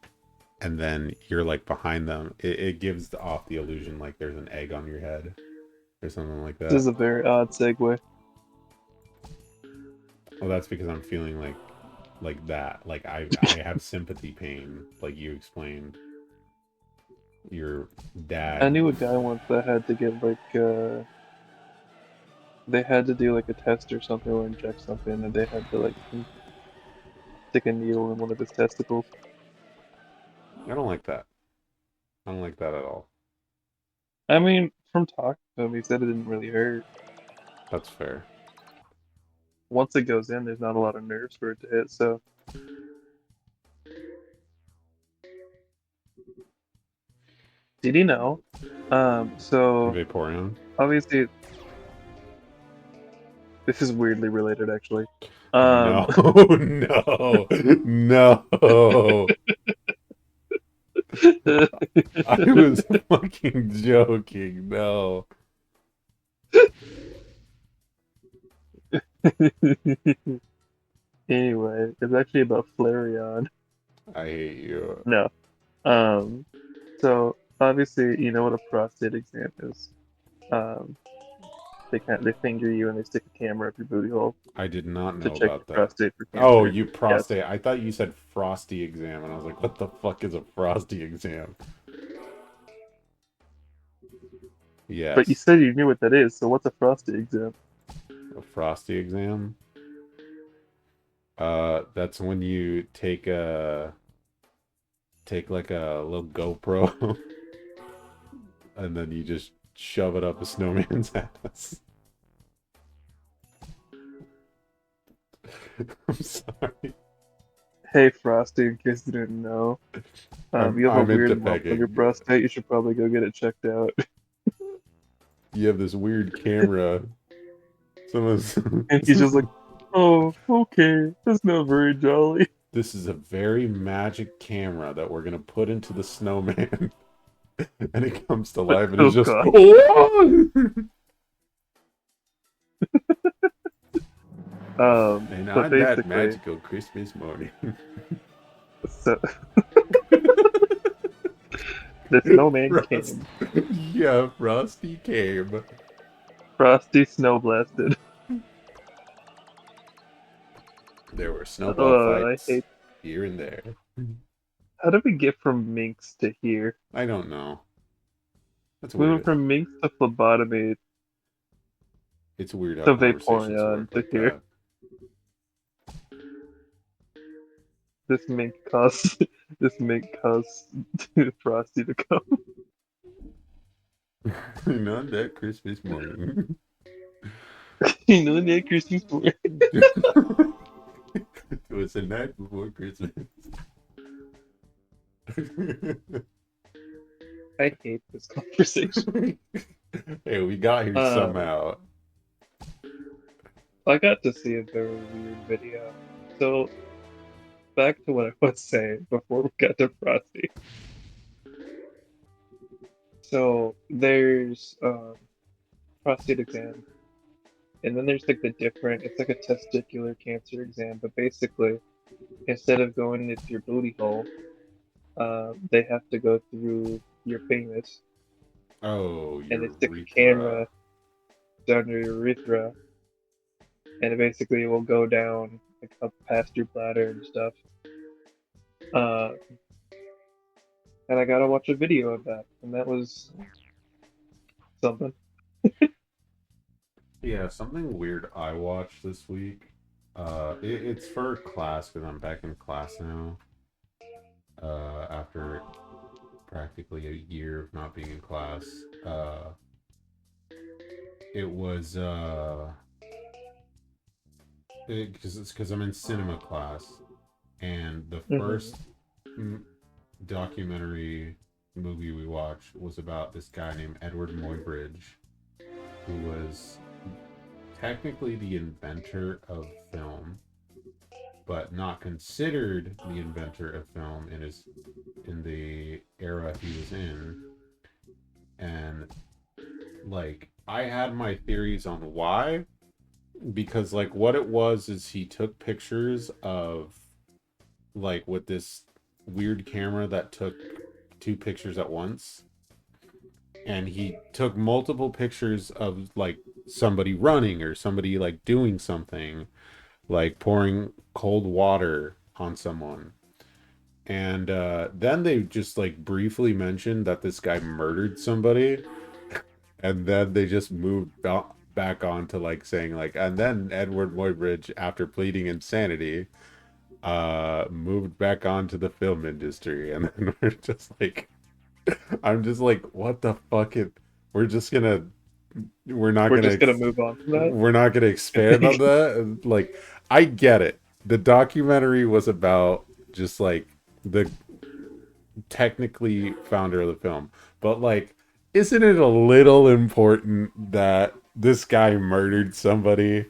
and then you're like behind them. It gives off the illusion like there's an egg on your head or something like This that. is a very odd segue. Well, that's because I'm feeling like that. Like I have sympathy pain, like you explained. Your I dad. knew a guy once that had to get like they had to do like a test or something or inject something, and they had to like stick a needle in one of his testicles. I don't like that. I don't like that at all. I mean, from talking to him, he said it didn't really hurt. That's fair. Once it goes in, there's not a lot of nerves for it to hit. So, did he know? So Vaporeon? obviously, this is weirdly related, actually. Um, No, no, no. I was fucking joking. No. anyway, it's actually about Flareon. I hate you. No. Um, so obviously, you know what a prostate exam is. Um, they finger you and they stick a camera up your booty hole I did not to know check about your that. prostate for Oh, cancer. you Yes, prostate. I thought you said frosty exam, and I was like, what the fuck is a frosty exam? but you Yes. said you knew what that is. So what's a prostate exam? a Frosty exam. That's when you take like a little GoPro and then you just shove it up a snowman's ass. I'm sorry. Hey Frosty, in case you didn't know, you have a I'm into weird lump on your pegging. prostate. You should probably go get it checked out. You have this weird camera. Someone's And he's just like, "Oh, okay, that's not very jolly." this is a very magic camera that we're gonna put into the snowman, and it comes to life, and Oh it's just god. oh! And So on that basically, magical Christmas morning, so the snowman Frost, came. yeah, Frosty came. Frosty snow blasted. There were snowball Oh, I fights hate. here and there. How did we get from Minks to here? I don't know. That's We went weird. from Minks to phlebotomy It's weird how to conversations Vaporeon work to like here. that. This mink caused this mink caused Frosty to come. Not that Christmas morning. You know that Christmas morning. It was the night before Christmas. I hate this conversation. Hey, we got here Um, somehow. I got to see a very weird video. So back to what I was saying before we got to Frosty. So there's prostate exam, and then there's like the different. It's like a testicular cancer exam, but basically instead of going into your booty hole, they have to go through your penis, Oh, and they your stick a urethra. camera down your urethra, and it basically will go down like up past your bladder and stuff. Uh, and I gotta watch a video of that, and that was something. Yeah, something weird I watched this week. It's for class because I'm back in class now. After practically a year of not being in class. It was because I'm in cinema class, and the Hmm. first mm, documentary movie we watched was about this guy named Edward Muybridge, who was technically the inventor of film, but not considered the inventor of film in the era he was in. And like I had my theories on why, because like what it was is he took pictures of like with this weird camera that took two pictures at once, and he took multiple pictures of like somebody running or somebody like doing something, like pouring cold water on someone. And then they just like briefly mentioned that this guy murdered somebody, and then they just moved back on to like saying like, and then Edward Muybridge, after pleading insanity, moved back on to the film industry. And then we're just like, I'm just like, what the fuck it, we're just gonna we're not We're gonna just gonna move on from that, we're not gonna I expand on think. that. Like, I get it. The documentary was about just like the technically founder of the film, but like, isn't it a little important that this guy murdered somebody,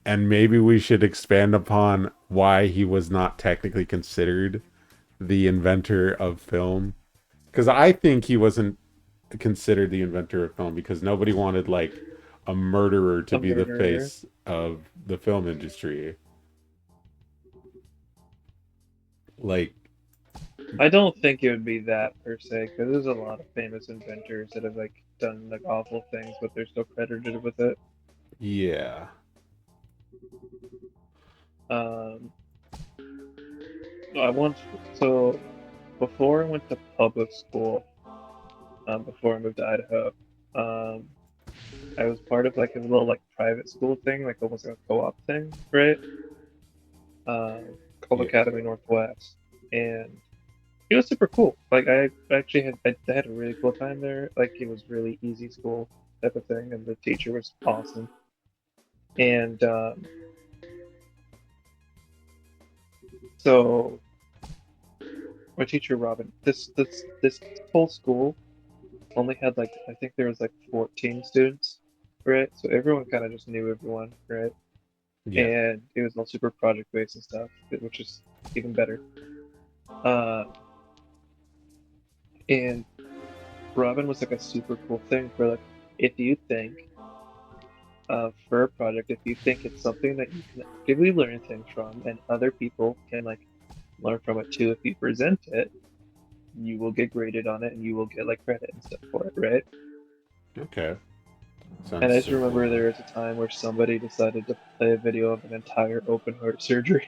and maybe we should expand upon why he was not technically considered the inventor of film? Because I think he wasn't considered the inventor of film because nobody wanted like a murderer to A be the murderer. face of the film industry. Like, I don't think it would be that per se, because there's a lot of famous inventors that have like done like awful things, but they're still credited with it. yeah. Um, I once so before I went to public school, before I moved to Idaho, um, I was part of like a little like private school thing, like almost like a co-op thing, right? Uh, called Yeah. Academy Northwest, and it was super cool. Like I actually I had a really cool time there. Like it was really easy school type of thing, and the teacher was awesome. And so my teacher Robin, this whole school only had like I think there was like 14 students, right? So everyone kind of just knew everyone, right? Yeah. And it was all super project based and stuff, which is even better. Uh, and Robin was like a super cool thing for like if you think for a project, if you think it's something that you can actively learn things from and other people can like learn from it too, if you present it, you will get graded on it and you will get like credit and stuff for it, right? Okay. And Sounds I just simple. remember there was a time where somebody decided to play a video of an entire open heart surgery.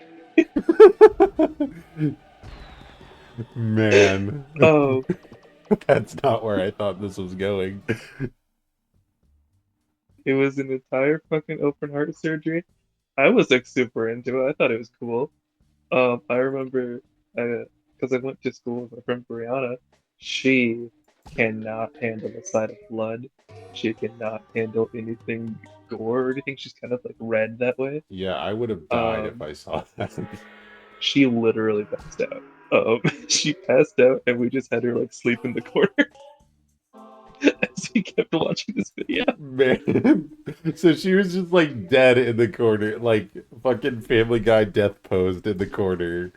Man, Oh, that's not where I thought this was going. it was an entire fucking open heart surgery. I was like super into it. I thought it was cool. I remember because I went to school with my friend Brianna. She cannot handle the sight of blood. She cannot handle anything gore or anything. She's kind of like red that way. Yeah, I would have died if Um, I saw that. she literally passed out. She passed out, and we just had her like sleep in the corner as we kept watching this video. Man. So she was just like dead in the corner, like fucking Family Guy death posed in the corner,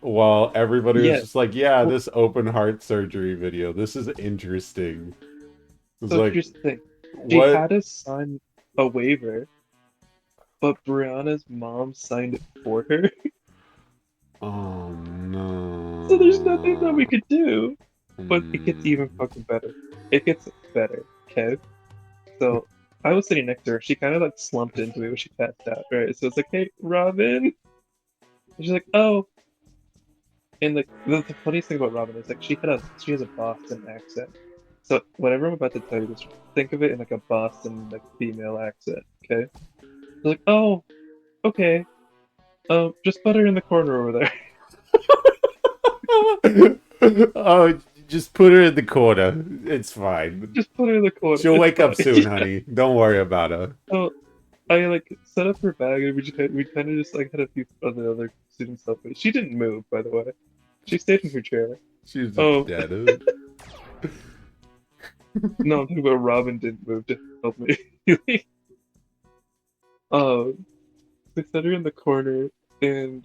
while everybody was Yeah. just like, yeah, Well, this open heart surgery video, this is interesting. It's so like, here's the thing. She what? had us sign a waiver, but Brianna's mom signed it for her. Oh So there's nothing that we no. could do. But it gets even Hmm. fucking better. It gets better, okay? So I was sitting next to her. She kind of like slumped into me when she passed out, right? So it's like, hey, Robin. And she's like, oh. And like the funniest thing about Robin is like she has a Boston accent. So whatever I'm about to tell you, just think of it in like a Boston like female accent, okay? She's like, oh, okay. Just put her in the corner over there. Oh, just put her in the corner. It's fine. Just put her in the corner. She'll It's wake up fine. soon, Yeah. honey. Don't worry about her. So I like set up her bag and we kind of just like had a few of the other students help me. She didn't move, by the way. She stayed in her chair. She's just Um, dead. no, I'm talking about Robin didn't move to help me. They set her in the corner and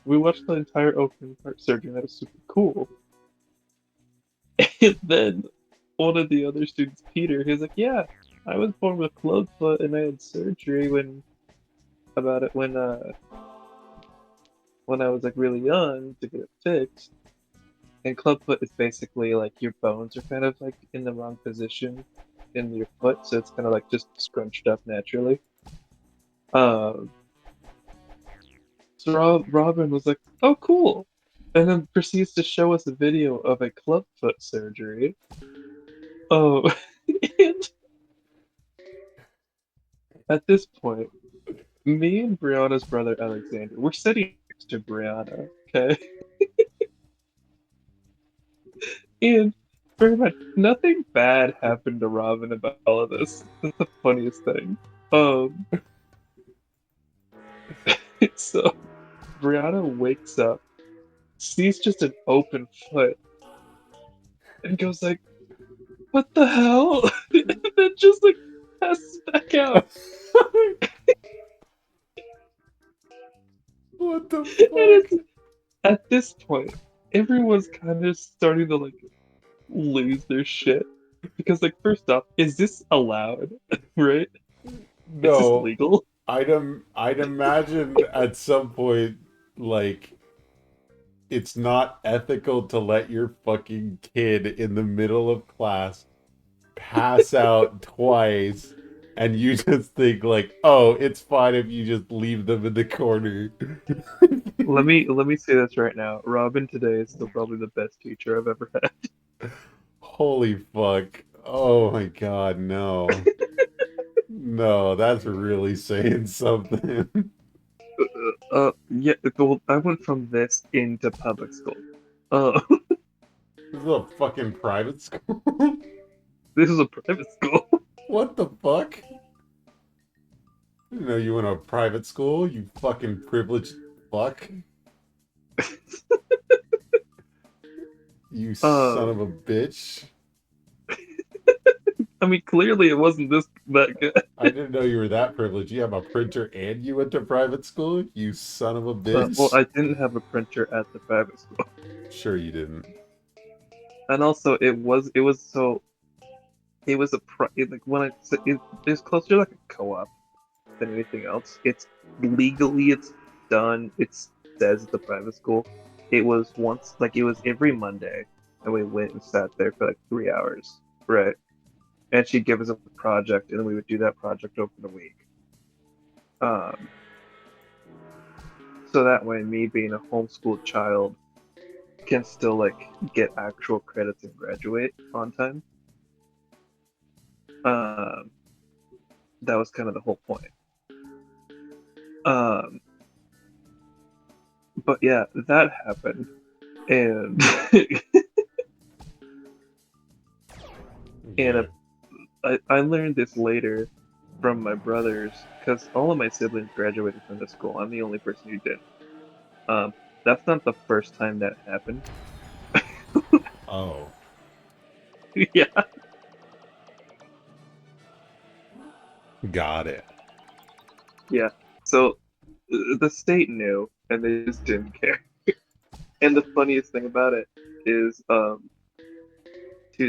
we watched the entire open heart surgery. And that was super cool. And then one of the other students, Peter, he was like, "Yeah, I was born with clubfoot and I had surgery about it when I was like really young to get it fixed." And clubfoot is basically like your bones are kind of like in the wrong position in your foot, so it's kind of like just scrunched up naturally. Um, so Robin was like, "Oh, cool," and then proceeds to show us a video of a clubfoot surgery. Oh, and at this point, me and Brianna's brother Alexander, we're sitting next to Brianna, okay, and very much nothing bad happened to Robin about all of this. That's the funniest thing. Um, so Brianna wakes up, sees just an open foot, and goes like, "What the hell?" And then just like passes back out. What the And fuck? it's at this point, everyone's kind of starting to like lose their shit because like first off, is this allowed? Right? Is this No, legal? I'd imagine at some point, like, it's not ethical to let your fucking kid in the middle of class pass out twice, and you just think like, oh, it's fine if you just leave them in the corner. Let me say this right now. Robin today is still probably the best teacher I've ever had. Holy fuck. Oh my god, no. No, that's really saying something. Yeah, well, I went from this into public school. Uh, This is a fucking private school? this is a private school. What the fuck? I didn't know you went to a private school, you fucking privileged fuck. You son of Um, a bitch. I mean, clearly it wasn't this that good. I didn't know you were that privileged. You have a printer and you went to private school? You son of a Well, bitch. I didn't have a printer at the private school, Sure you didn't. and also it was so it was like when it's closer to like a co-op than anything else. It's legally it's done. It says it's a private school. It was once like it was every Monday, and we went and sat there for like 3 hours, right? And she'd give us a project, and we would do that project over the week. Um, so that way, me being a homeschooled child can still like get actual credits and graduate on time. Um, that was kind of the whole point. Um, but yeah, that happened, and and Yeah. I learned this later from my brothers because all of my siblings graduated from the school. I'm the only person who didn't. Um, that's not the first time that happened. Oh. Yeah, Got it. yeah. So the state knew, and they just didn't care. And the funniest thing about it is, to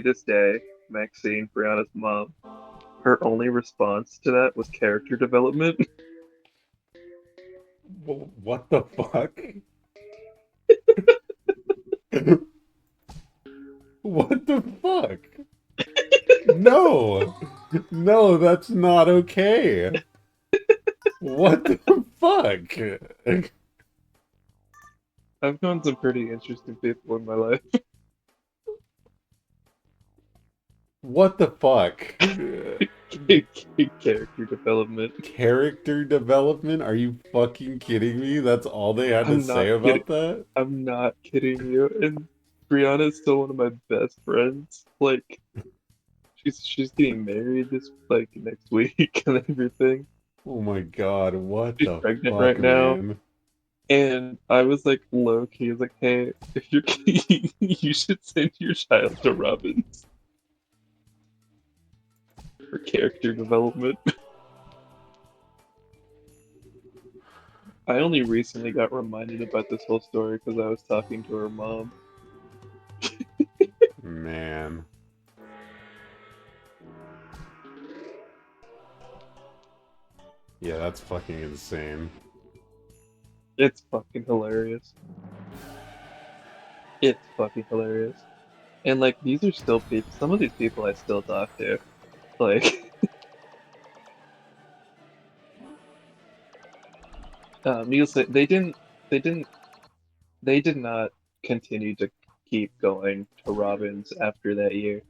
this day, Maxine, Brianna's mom, her only response to that was character development. What the fuck? What the fuck? No! No, that's not okay. What the fuck? I've known some pretty interesting people in my life. What the fuck? Character development. Character development? Are you fucking kidding me? That's all they had to I'm say not kidding. about that? I'm not kidding you. And Brianna's still one of my best friends. Like she's getting married this like next week and everything. Oh my god, what She's the pregnant fuck, right now. man? And I was like low key, I was like, hey, if you're you should send your child to Robbins for character development. I only recently got reminded about this whole story because I was talking to her mom. Man. Yeah, that's fucking insane. It's fucking hilarious. It's fucking hilarious. And like these are still people. Some of these people I still talk to. Like, needless to say, they didn't, they did not continue to keep going to Robbins after that year.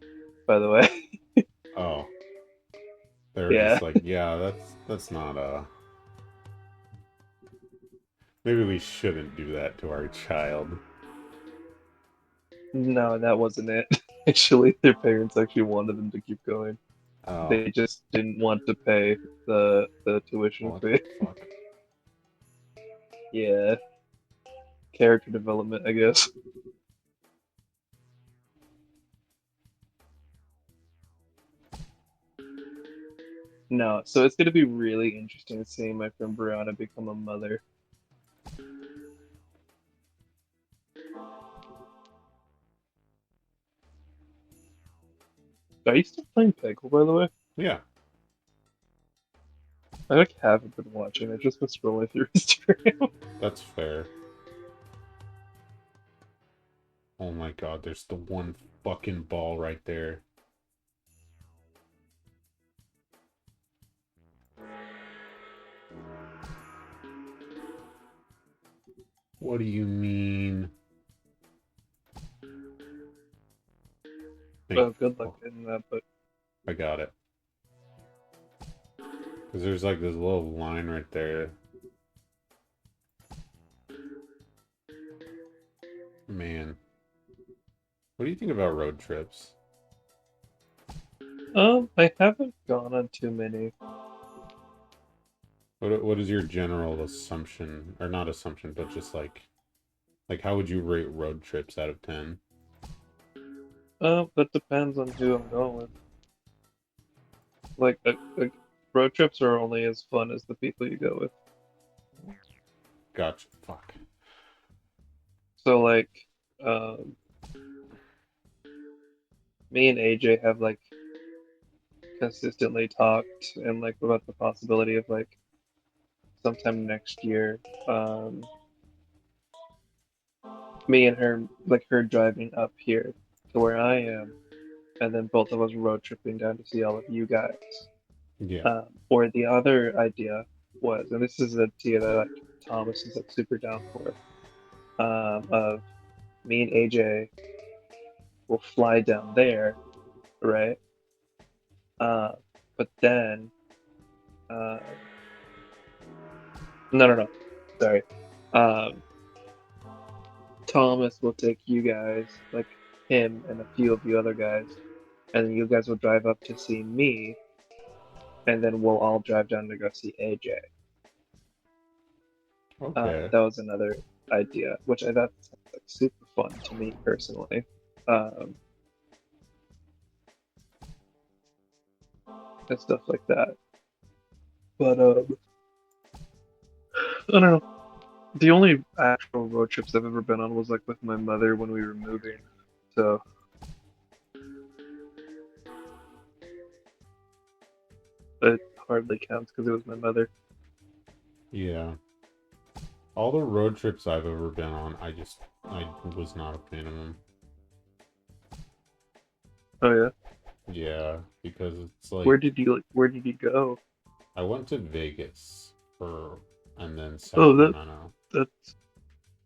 By the way, Oh. They were yeah, just like, yeah, that's not maybe we shouldn't do that to our child. no, that wasn't it. Actually, their parents actually wanted them to keep going. Oh, They just didn't want to pay the tuition what fee. the fuck? Yeah, character development, I guess. No, so it's gonna be really interesting seeing my friend Brianna become a mother. Are you still playing Peggle, by the way? Yeah, I like haven't been watching. I've just been scrolling through Instagram. that's fair. Oh my god, there's the one fucking ball right there. What do you mean? Thank Oh, good luck oh, getting that, but I got it. Because there's like this little line right there. Man. What do you think about road trips? I haven't gone on too many. What is your general assumption, or not assumption, but just like how would you rate road trips out of 10? That depends on who I'm going with. Like, road trips are only as fun as the people you go with. Gotcha. Fuck. So, like, um, me and AJ have like consistently talked and like about the possibility of like sometime next year, me and her, like her driving up here to where I am, and then both of us road tripping down to see all of you guys. Yeah. Or the other idea was, and this is an idea that like Thomas is like super down for, of me and AJ will fly down there, right? Uh, but then, uh, no, sorry. Um, Thomas will take you guys, like him and a few of you other guys, and then you guys will drive up to see me, and then we'll all drive down to go see AJ. Okay. That was another idea, which I thought sounds like super fun to me personally. Um, and stuff like that. But I don't know. The only actual road trips I've ever been on was like with my mother when we were moving. So it hardly counts because it was my mother. Yeah. All the road trips I've ever been on, I was not a fan of them. Oh yeah. Yeah, because it's like Where did you go? I went to Vegas for and then Oh, Sacramento. that's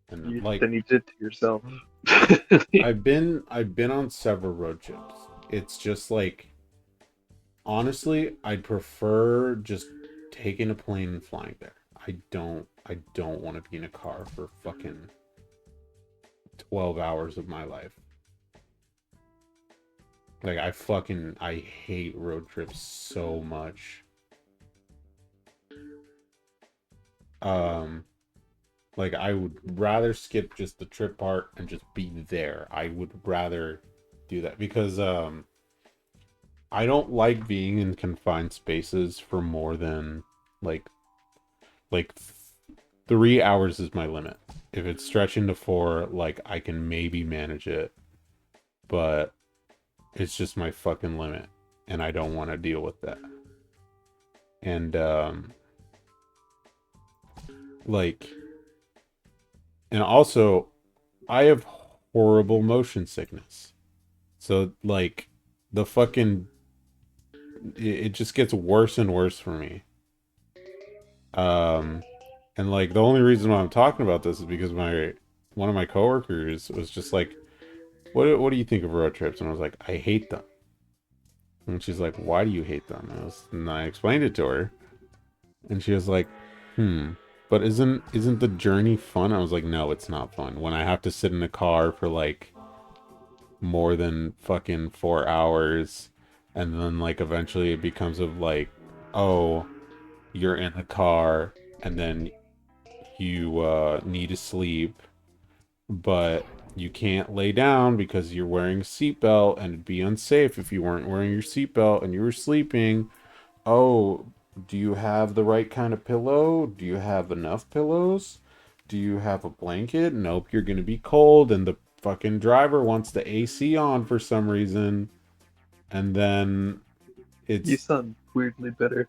And you. like Then you did to yourself. I've been on several road trips. It's just like honestly, I'd prefer just taking a plane and flying there. I don't want to be in a car for fucking 12 hours of my life. Like I hate road trips so much. Um like I would rather skip just the trip part and just be there. I would rather do that because I don't like being in confined spaces for more than like like 3 hours is my limit. If it's stretching to four, like I can maybe manage it, but it's just my fucking limit, and I don't want to deal with that. And like, and also, I have horrible motion sickness, so like, the fucking it just gets worse and worse for me. Um, and like the only reason why I'm talking about this is because my one of my coworkers was just like, what do you think of road trips? And I was like, I hate them. And she's like, why do you hate them? And I explained it to her, and she was like, but isn't the journey fun? I was like, no, it's not fun. When I have to sit in a car for like more than fucking 4 hours, and then like eventually it becomes of like, oh, you're in the car, and then you need to sleep, but you can't lay down because you're wearing a seatbelt, and it'd be unsafe if you weren't wearing your seatbelt and you were sleeping. Oh, do you have the right kind of pillow? Do you have enough pillows? Do you have a blanket? Nope, you're gonna be cold, and the fucking driver wants the AC on for some reason, and then You it's sound weirdly bitter.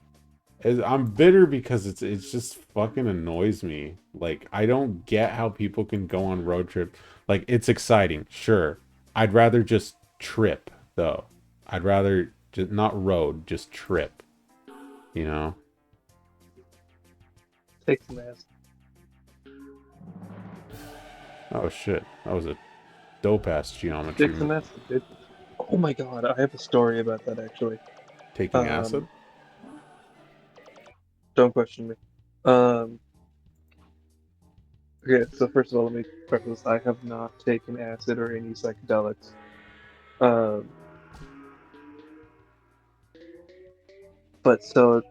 I'm bitter because it's just fucking annoys me. Like I don't get how people can go on road trip. Like it's exciting, sure. I'd rather just trip though. I'd rather just not road, just trip. You know? Take some ass. Oh shit, that was a dope ass geometry Take some move. acid, dude. Oh my god, I have a story about that actually. Taking Um, acid? don't question me. Um, okay, so first of all, let me preface: I have not taken acid or any psychedelics. Um, but so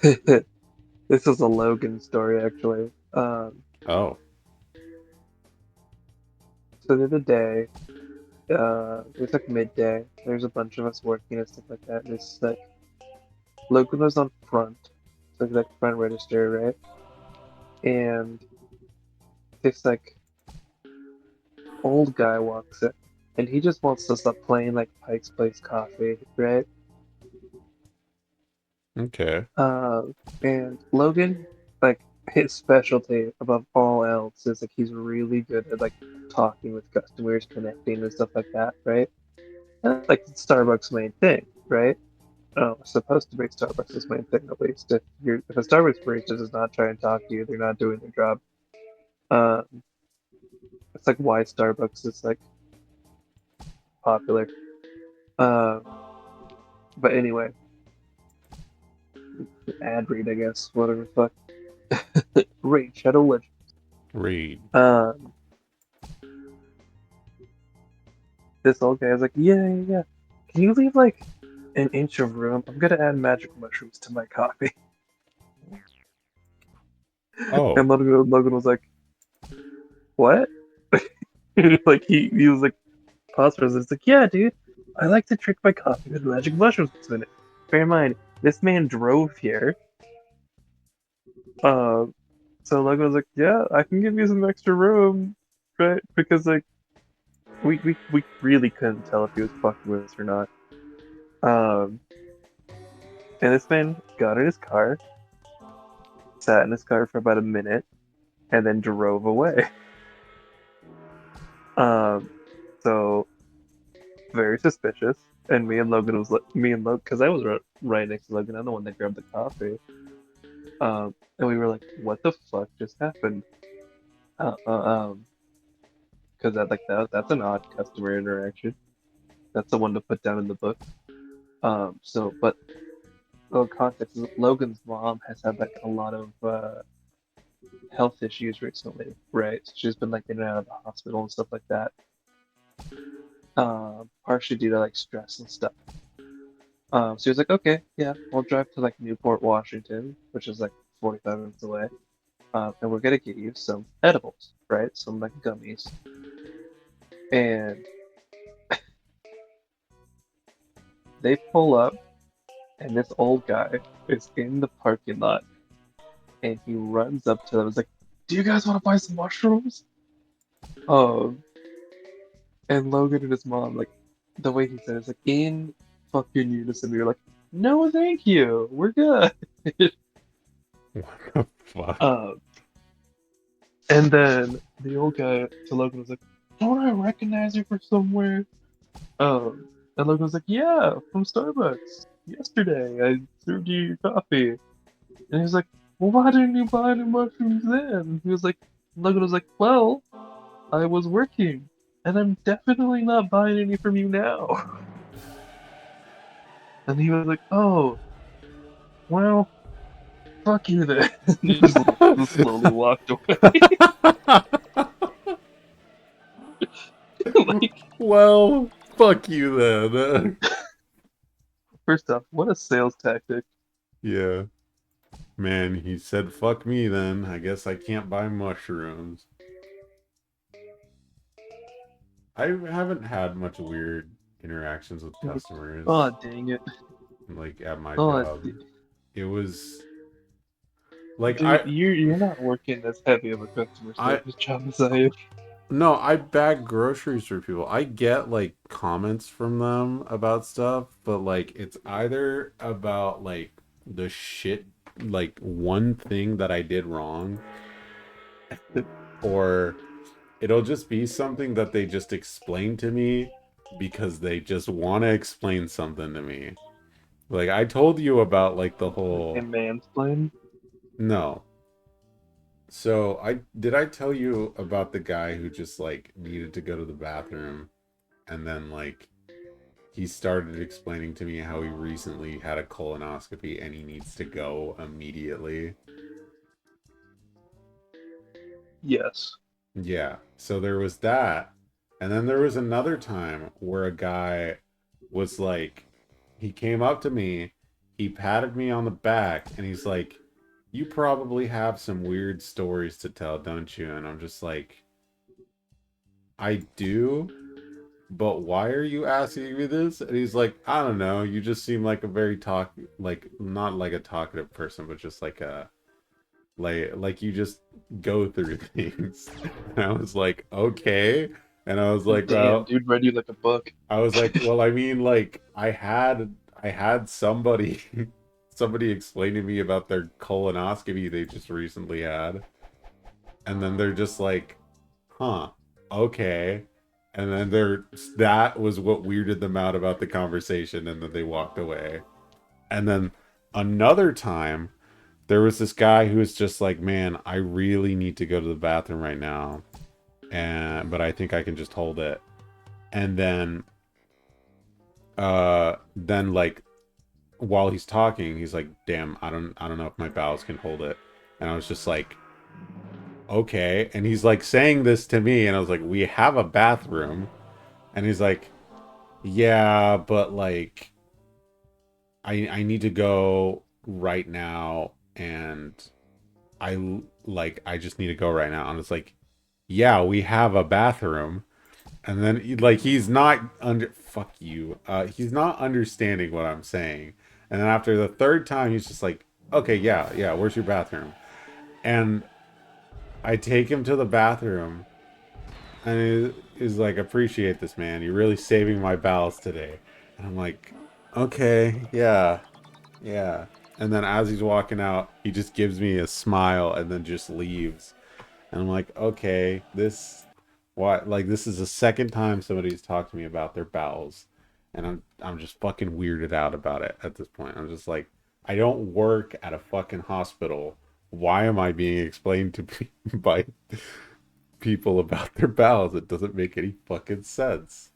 this is a Logan story actually. Oh. So the other day, it was like midday. There's a bunch of us working and stuff like that. This like Logan was on front, so like front register, right? And this like old guy walks in, and he just wants to stop playing like Pike's Place Coffee, right? Okay. Uh, and Logan, like his specialty above all else is like he's really good at like talking with customers, connecting and stuff like that, right? And that's like Starbucks' main thing, right? Oh, it's supposed to be Starbucks' main thing at least. If a Starbucks barista does not try and talk to you, they're not doing their job. Um, it's like why Starbucks is like popular. Uh, but anyway, ad read, I guess, whatever the fuck. Raid Shadow Legend. Read. Um, this old guy is like, yeah, yeah, yeah. Can you leave like an inch of room? I'm gonna add magic mushrooms to my coffee. Oh. And Logan was like, what? Like he was like, pause for a second. It's like, yeah, dude, I like to trick my coffee with magic mushrooms in it. Bear in mind, this man drove here. Uh, so Logan was like, yeah, I can give you some extra room, right? Because like we really couldn't tell if he was fucking with us or not. Um, and this man got in his car, sat in his car for about a minute, and then drove away. Um, so very suspicious. And me and Logan was like, me and Logan, because I was right next to Logan. I'm the one that grabbed the coffee. And we were like, what the fuck just happened? Uh, uh, um, because that's an odd customer interaction. That's the one to put down in the book. But little context is Logan's mom has had like a lot of health issues recently, right? So she's been like in and out of the hospital and stuff like that. Partially due to like stress and stuff. So he was like, okay, yeah, we'll drive to like Newport, Washington, which is like 45 minutes away. And we're gonna get you some edibles, right? Some like gummies. And they pull up, and this old guy is in the parking lot, and he runs up to them. He's like, "Do you guys want to buy some mushrooms?" Um, and Logan and his mom, like, the way he said it's like in fucking unison. We were like, "No, thank you, we're good." What the fuck? Um, and then the old guy to Logan was like, "Don't I recognize you from somewhere?" And Logan was like, "Yeah, from Starbucks. Yesterday, I served you your coffee." And he was like, "Well, why didn't you buy any mushrooms then?" He was like, Logan was like, "Well, I was working, and I'm definitely not buying any from you now." And he was like, "Oh, well, fuck you then." And he just slowly walked away. Like, Well, fuck you then. first off, what a sales tactic. Yeah. Man, he said fuck me then. I guess I can't buy mushrooms. I haven't had much weird interactions with Like, customers oh, dang it. like at my Oh, job. It was like dude, you're not working as heavy of a customer I service job as I am. no, I bag groceries for people. I get like comments from them about stuff, but like it's either about like the shit like one thing that I did wrong, or it'll just be something that they just explain to me because they just want to explain something to me. Like I told you about like the They whole mansplain. no. So I tell you about the guy who just like needed to go to the bathroom and then like he started explaining to me how he recently had a colonoscopy and he needs to go immediately. Yes. Yeah, so there was that. And then there was another time where a guy was like, he came up to me, he patted me on the back, and he's like, "You probably have some weird stories to tell, don't you?" And I'm just like, "I do, but why are you asking me this?" And he's like, "I don't know, you just seem like a very like, not like a talkative person, but just like a like you just go through things." And I was like, "Okay." And I was like, Damn, "Well, dude, read you like a book. I was like, well, I mean, like I had somebody somebody explain to me about their colonoscopy they just recently had, and then they're just like, huh, okay." And then that was what weirded them out about the conversation, and then they walked away. And then another time there was this guy who was just like, "Man, I really need to go to the bathroom right now, and but I think I can just hold it." And then like while he's talking, he's like, "Damn, I don't know if my bowels can hold it." And I was just like, "Okay." And he's like saying this to me, and I was like, "We have a bathroom." And he's like, "Yeah, but like I need to go right now, and I just need to go right now." And it's like, "Yeah, we have a bathroom." And then like he's not under fuck you. He's not understanding what I'm saying. And then after the third time he's just like, "Okay, yeah, yeah, where's your bathroom?" And I take him to the bathroom and he's like, "Appreciate this, man. You're really saving my bowels today." And I'm like, "Okay, yeah, yeah." And then as he's walking out, he just gives me a smile and then just leaves. And I'm like, "Okay, this is the second time somebody's talked to me about their bowels." And I'm just fucking weirded out about it at this point. I'm just like, I don't work at a fucking hospital. Why am I being explained to me by people about their bowels? It doesn't make any fucking sense.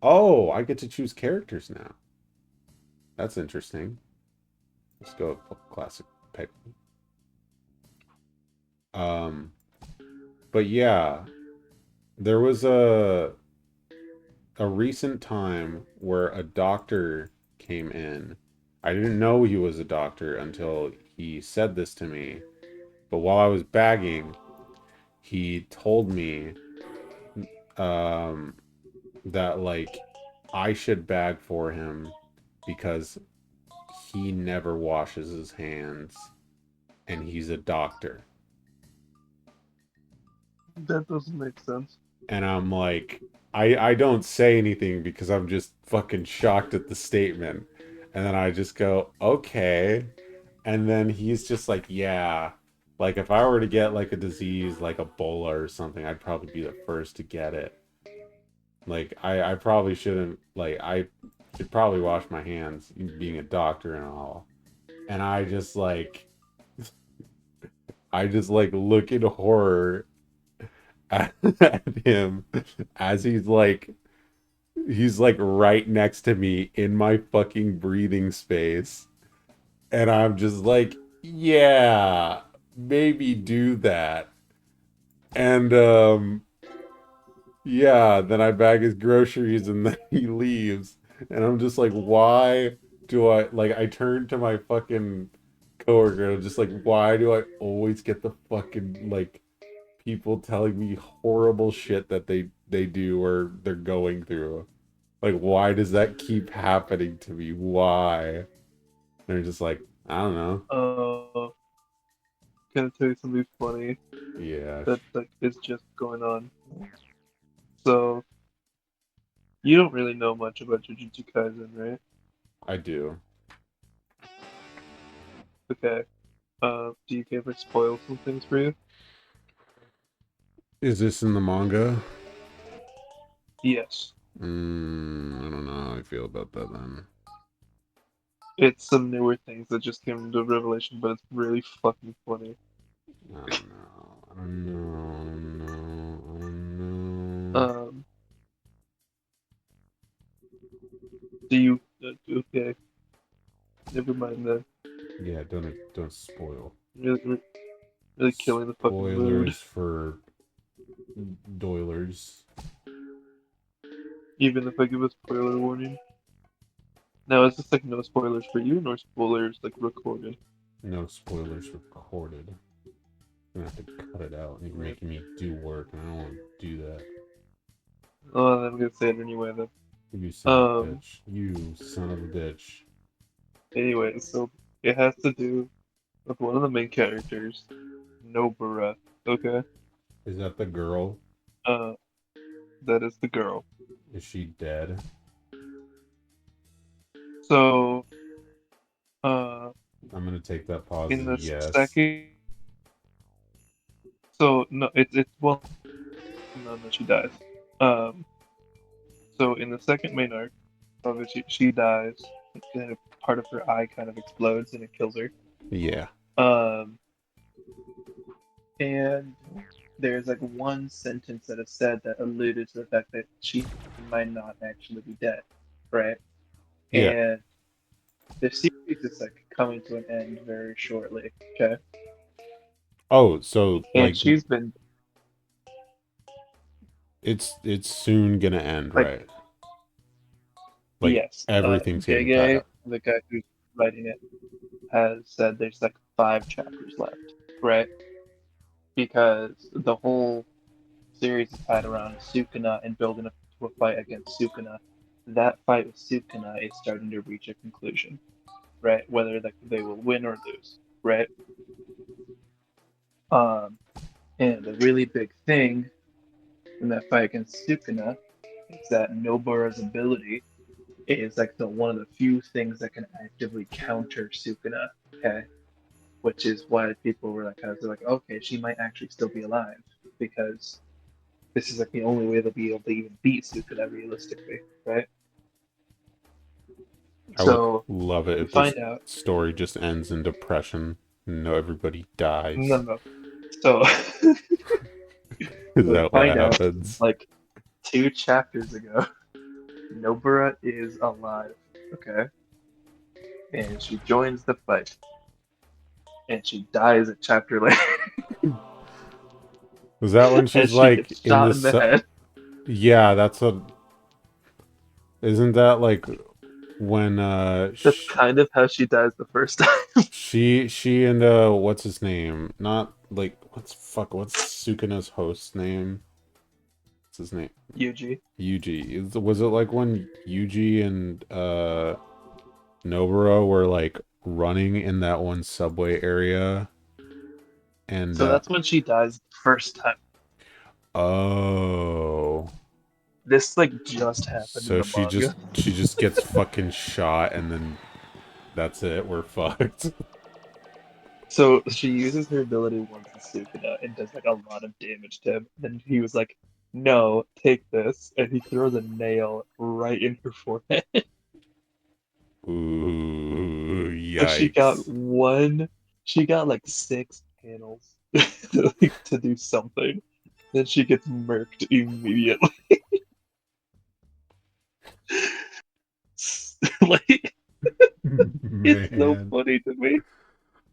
Oh, I get to choose characters now. That's interesting. Let's go with classic Peggle. Um, but yeah, there was a recent time where a doctor came in. I didn't know he was a doctor until he said this to me. But while I was bagging, he told me um, that like I should bag for him because he never washes his hands and he's a doctor. That doesn't make sense. And I'm like, I don't say anything because I'm just fucking shocked at the statement. And then I just go, "Okay." And then he's just like, "Yeah, like if I were to get like a disease like Ebola or something, I'd probably be the first to get it. Like I probably shouldn't, like I should probably wash my hands being a doctor and all." And I just like look in horror at him as he's like right next to me in my fucking breathing space. And I'm just like, "Yeah, maybe do that." And yeah, then I bag his groceries and then he leaves. And I'm just like, why do I like I turn to my fucking coworker and I'm just like, why do I always get the fucking like people telling me horrible shit that they do or they're going through? Like, why does that keep happening to me? Why? And they're just like, "I don't know." Uh, can I tell you something funny Yeah, that like is just going on? So you don't really know much about Jujutsu Kaisen, right? I do. Okay. Do you ever spoil some things for you? Is this in the manga? Yes. I don't know how I feel about that then. It's some newer things that just came into Revelation, but it's really fucking funny. I don't know. I don't know. I don't know. I don't know. Um, Do you? Okay, never mind then. Yeah, don't spoil. Really, really killing the fucking mood. Spoilers for doilers. Even if I give a spoiler warning. Now, is this like no spoilers for you, nor spoilers like recorded? No spoilers recorded. I'm gonna have to cut it out. You're Right. making me do work, and I don't want to do that. Oh, I'm gonna say it anyway then. You son of a Um. bitch. You son of a bitch. Anyway, so it has to do with one of the main characters, Nobara. Okay. Is that the girl? Uh, that is the girl. Is she dead? So, uh, I'm gonna take that pause in as the yes. second, so no, it's well, no, she dies. Um, so in the second main arc, obviously she dies, and a part of her eye kind of explodes and it kills her. Yeah. Um, and there's like one sentence that is said that alluded to the fact that she might not actually be dead, right? Yeah. And the series is like coming to an end very shortly, okay? Oh, so And like she's been it's soon gonna end, like, right? Like yes, everything's getting tied Gege, up. the guy who's writing it, has said there's like 5 chapters left, right? Because the whole series is tied around Sukuna and building up to a fight against Sukuna. That fight with Sukuna is starting to reach a conclusion, right? Whether like they will win or lose, right? Um, and the really big thing in that fight against Sukuna is that Nobara's ability is like the one of the few things that can actively counter Sukuna. Okay, which is why people were like, kind of like, okay, she might actually still be alive because this is like the only way they'll be able to even beat Sukuna realistically, right? I would So love it we if this find out. story just ends in depression. No, everybody No, dies. no. So Is we that what find out happens? like 2 chapters ago, Nobara is alive. Okay, and she joins the fight, and she dies a chapter later Was that when as she's she like gets in shot the in the head. Yeah, that's what. Isn't that like when That's kind of how she dies the first time. she and what's his name? Not like what's Sukuna's host's name? What's his name? Yuji. Yuji. Was it like when Yuji and Nobara were like running in that one subway area and So that's when she dies the first time. oh, This like just happened in so the manga. she just gets fucking shot and then that's it. We're fucked. So she uses her ability once in Sukuna and does like a lot of damage to him. Then he was like, "No, take this," and he throws a nail right in her forehead. Ooh, So she got yikes. one. She got like 6 panels to do something. Then she gets murked immediately. Like it's so Man, funny to me.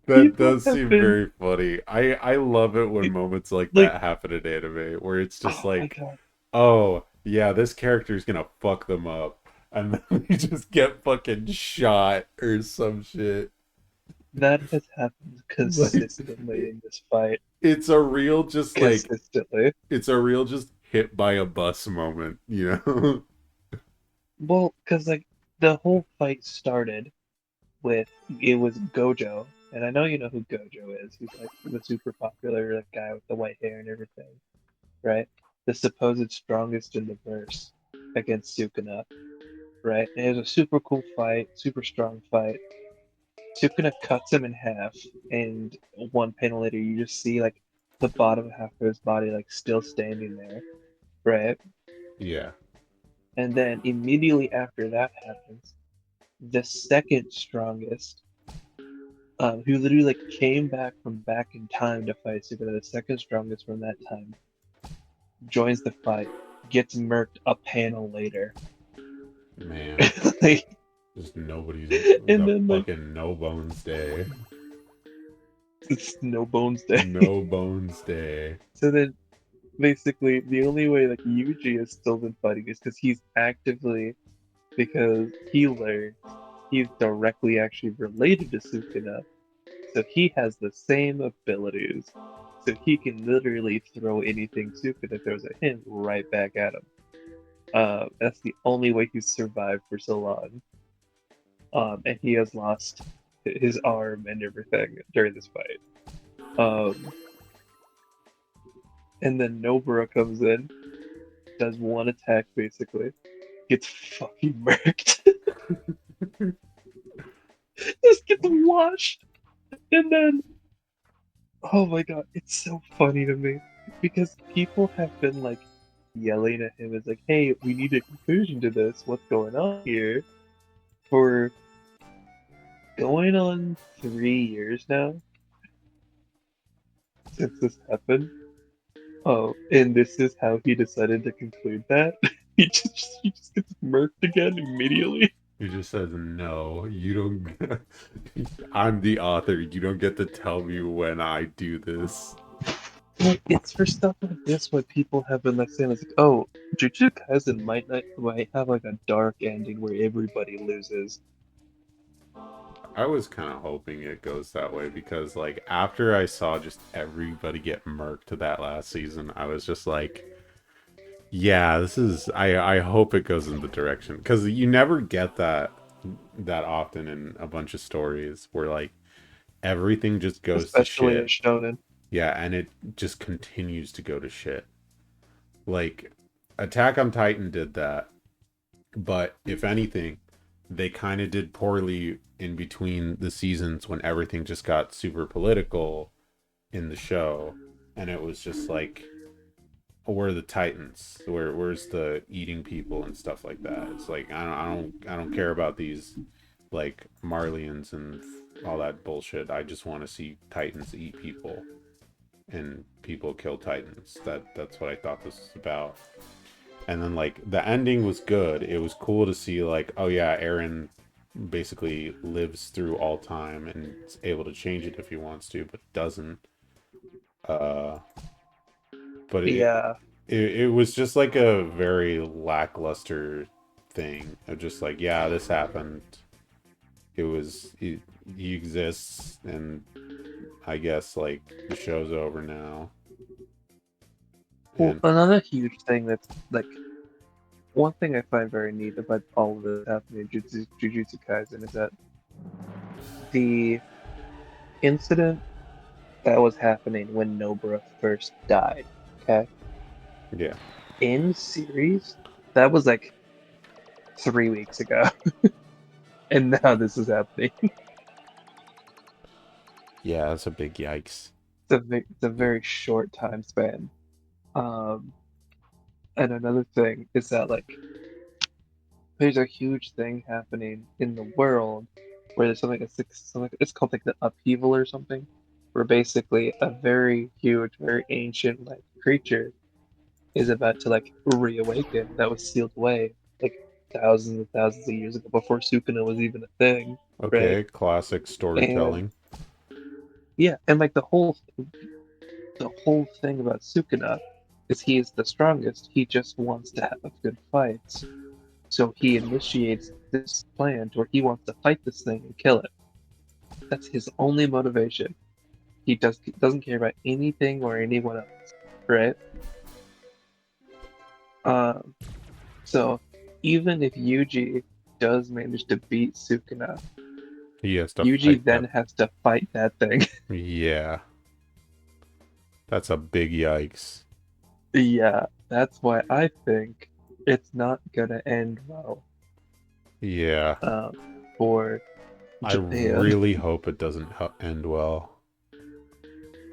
that People does have seem been very funny. I love it when moments like like, that happen in anime, where it's just "Oh my like, god." oh yeah, this character's gonna fuck them up, and then they just get fucking shot or some shit. That has happened Like consistently in this fight. it's a real just like Consistently. it's a real just hit by a bus moment, you know? Well, because like the whole fight started with it was Gojo, and I know you know who Gojo is. He's like the super popular like, guy with the white hair and everything, right? The supposed strongest in the verse against Sukuna, right? And it was a super cool fight, super strong fight. Sukuna cuts him in half, and one panel later, you just see like the bottom half of his body like still standing there, right? Yeah, And then immediately after that happens, the second strongest, who literally like came back from back in time to fight Sukuna, the second strongest from that time, joins the fight, gets murked a panel later. man. Like, Just nobody's and the then like fucking no bones day. it's no bones day. No bones day. So then basically the only way like Yuji has still been fighting is because he's actively because he learned he's directly actually related to Sukuna. So he has the same abilities. So he can literally throw anything Sukuna throws at him right back at him. That's the only way he's survived for so long. And he has lost his arm and everything during this fight. Um, and then Nobara comes in, does one attack basically, gets fucking murked, just gets washed, and then oh my god, it's so funny to me because people have been like yelling at him as like, "Hey, we need a conclusion to this. What's going on here?" For going on 3 years now since this happened. Oh, and this is how he decided to conclude that. He just gets murked again immediately. He just says, no, you don't. I'm the author. You don't get to tell me when I do this. Like it's for stuff like this where people have been like saying it's like, oh, Jujutsu Kaisen might have like a dark ending where everybody loses. I was kind of hoping it goes that way because, like, after I saw just everybody get murked that last season, I was just like, yeah, this is. I hope it goes in the direction because you never get that often in a bunch of stories where like everything just goes to Especially a shit. shonen. Yeah, and it just continues to go to shit. Like Attack on Titan did that, but if anything, they kind of did poorly in between the seasons when everything just got super political in the show, and it was just like, where are the Titans? Where's the eating people and stuff like that? It's like I don't care about these like Marlians and all that bullshit. I just want to see Titans eat people and people kill Titans. That's what I thought this was about. And then like the ending was good. It was cool to see like, oh yeah, Aaron basically lives through all time and is able to change it if he wants to, but doesn't. Uh, but Yeah. it was just like a very lackluster thing of just like, yeah, this happened. He exists, and I guess like the show's over now. Well, And another huge thing that's like one thing I find very neat about all of this happening in Jujutsu Kaisen is that the incident that was happening when Nobara first died, okay, yeah, in series, that was like 3 weeks ago, and now this is happening. yeah, that's a big yikes. It's a very short time span. Um, and another thing is that like there's a huge thing happening in the world where there's something it's called like the upheaval or something, where basically a very huge, very ancient like creature is about to like reawaken that was sealed away like thousands and thousands of years ago before Sukuna was even a thing, right? Okay, classic And storytelling. yeah, and like the whole thing about Sukuna is he is the strongest. He just wants to have good fights. So he initiates this plan where he wants to fight this thing and kill it. That's his only motivation. Doesn't care about anything or anyone else, right? Um, so even if Yuji does manage to beat Sukuna, He has to Yuji fight then that. has to fight that thing. Yeah, that's a big yikes. Yeah, that's why I think it's not gonna end well Yeah, um, for I Japan. really hope it doesn't end well.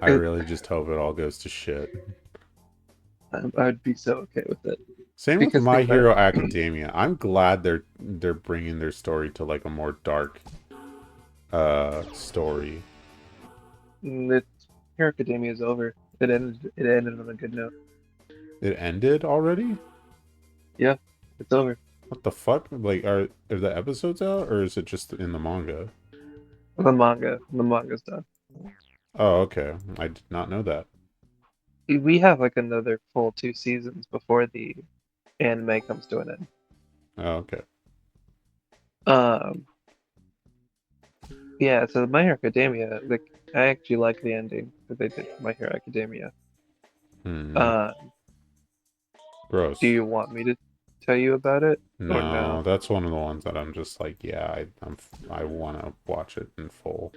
I It, really just hope it all goes to shit. I'd be so okay with it Same with because My think about Hero it. Academia. I'm glad they're bringing their story to like a more dark story. It's Hero Academia is over. It ended on a good note. It ended already? Yeah, it's over. What the fuck? Like, are the episodes out, or is it just in the manga? The manga's done. Oh, okay. I did not know that. We have like another full 2 seasons before the anime comes to an end. Oh, okay. Um, yeah, so My Hero Academia, like I actually like the ending that they did for My Hero Academia. Hmm. Um, do Gross. you want me to tell you about it or No, no? that's one of the ones that I'm just like, yeah, I want to watch it in full.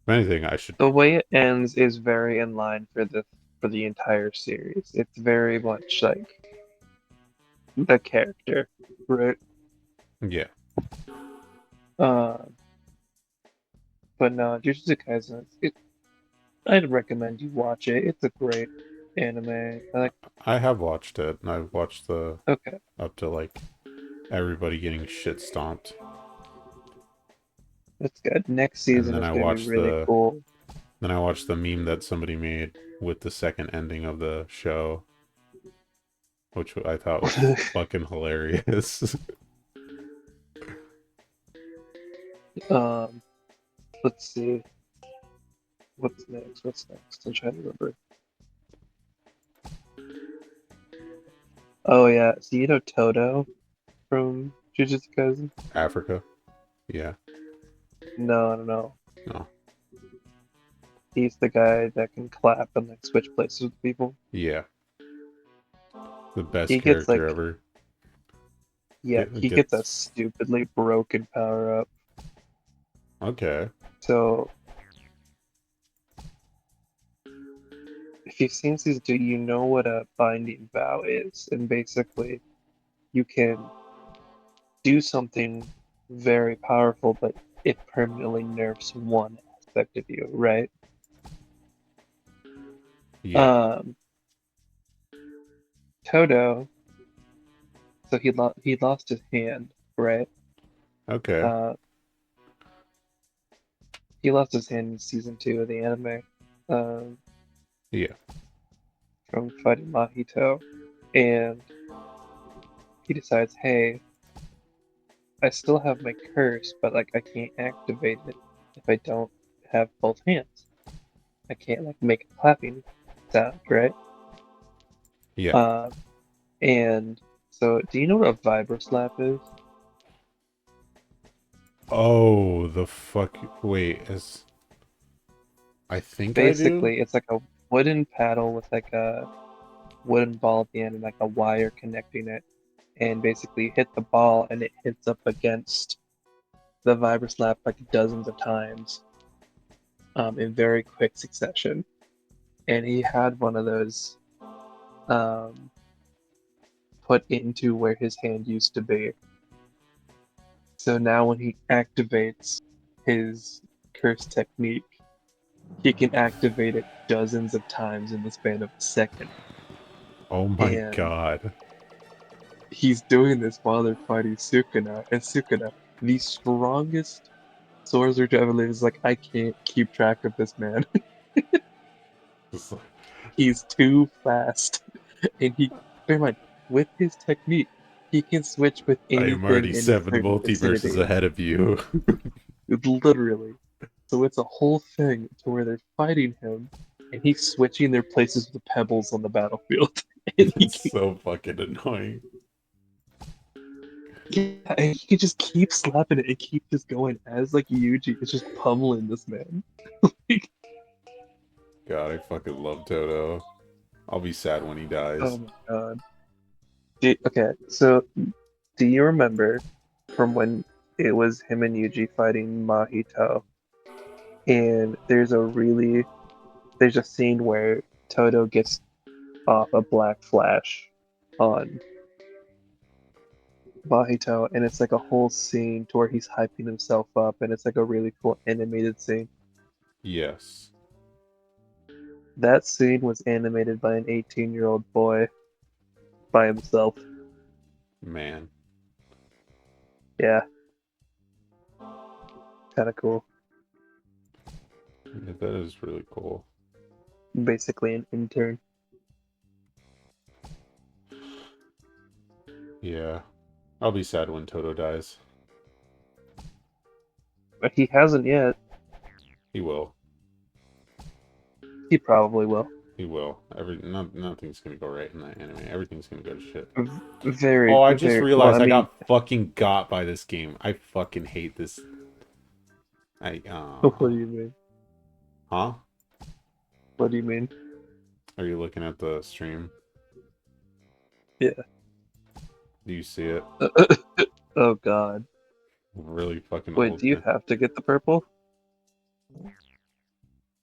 If anything, I should. The way it ends is very in line for the entire series. It's very much like the character, right? Yeah, Uh, but no, Jujutsu Kaisen, I'd recommend you watch it. It's a great anime. I like, I have watched it. And I've watched the okay, up to like everybody getting shit stomped, that's good. Next and season then is I gonna be watched really cool. the meme that somebody made with the second ending of the show, which I thought was fucking hilarious. Um, let's see. What's next? What's next? I'm trying to remember. Oh yeah, so you know Toto from Jujutsu Kaisen? Africa, yeah, No, no, no. no, He's the guy that can clap and like switch places with people. yeah, the best He gets character like, ever. yeah, he gets a Gets stupidly broken power up. okay, So if you've seen season 2, you know what a binding vow is, and basically you can do something very powerful, but it permanently nerfs one aspect of you, right? yeah, Um, Toto, so he lost his hand, right? okay, Uh, he lost his hand in season 2 of the anime, um, yeah, from fighting Mahito, and he decides, hey, I still have my curse, but like I can't activate it if I don't have both hands. I can't like make a clapping sound, right? yeah. Uh, and so do you know what a vibro slap is? Oh, the fuck. Wait, is I think I do. Basically, it's like a wooden paddle with like a wooden ball at the end and like a wire connecting it. And basically, you hit the ball and it hits up against the vibro slap like dozens of times, in very quick succession. And he had one of those, um, put into where his hand used to be. So now when he activates his curse technique, he can activate it dozens of times in the span of a second. Oh my And god. he's doing this while they're fighting Sukuna. And Sukuna, the strongest sorcerer to ever live, is like, I can't keep track of this man. Just like, He's too fast. And bear in mind, with his technique, he can switch with I am anything already in a 7 certain multiverses vicinity. ahead of you. Literally. So it's a whole thing to where they're fighting him, and he's switching their places with pebbles on the battlefield. And It's so fucking annoying. he can just keep slapping it and keep just going as like Yuji is just pummeling this man. God, I fucking love Toto. I'll be sad when he Oh dies. my god. Okay, so do you remember from when it was him and Yuji fighting Mahito? And there's a scene where Toto gets off a black flash on Mahito, and it's like a whole scene to where he's hyping himself up, and it's like a really cool animated scene. Yes. That scene was animated by an 18-year-old boy by himself. Man. Yeah, kind of cool. Yeah, that is really cool. Basically an intern. Yeah. I'll be sad when Toto dies. But he hasn't yet. He will. He probably will. He will. Nothing's gonna go right in that anime. Everything's gonna go to shit. Very, Oh, I just very well. I realized I mean, got fucking got by this game. I fucking hate this. what do you mean? Huh? What do you mean? Are you looking at the stream? Yeah. Do you see it? Oh God. Really fucking Wait, old. do you have to get the purple?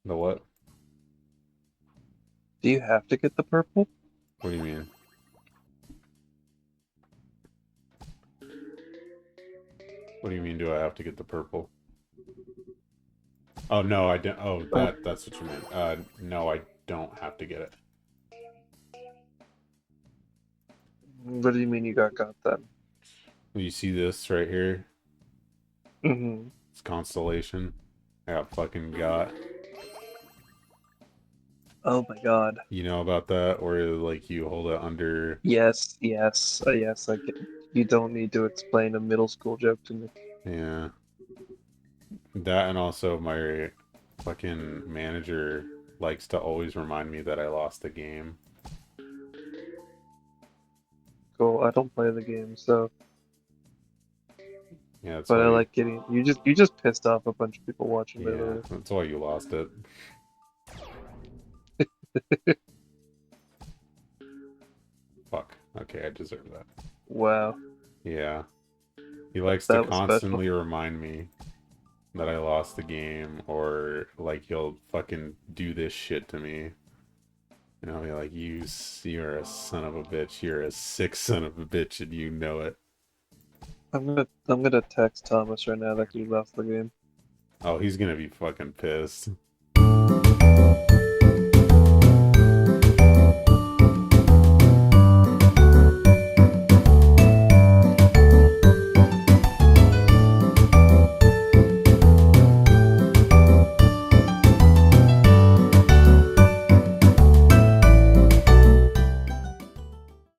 The what? Do you have to get the purple? What do you mean? What do you mean? Do I have to get the purple? Oh no, I don't. Oh, Uh, that's what you meant. No, I don't have to get it. what do you mean you got then? You see this right here? Mm-hmm. It's constellation. I got fucking got. Oh my God. You know about that? Or like you hold it under. Yes, yes, yes. I get. You don't need to explain a middle school joke to me. Yeah. That and also my fucking manager likes to always remind me that I lost the game. Cool. I don't play the game, so Yeah, that's but why I like getting. You just pissed off a bunch of people watching me yeah, earlier. that's why you lost it. Fuck. Okay, I deserve that. Wow, Yeah. He likes to that was special. constantly remind me that I lost the game, or like he'll fucking do this shit to me. And I'll be like, you're a son of a bitch. You're a sick son of a bitch, and you know it. I'm gonna text Thomas right now that he lost the game. Oh, he's gonna be fucking pissed.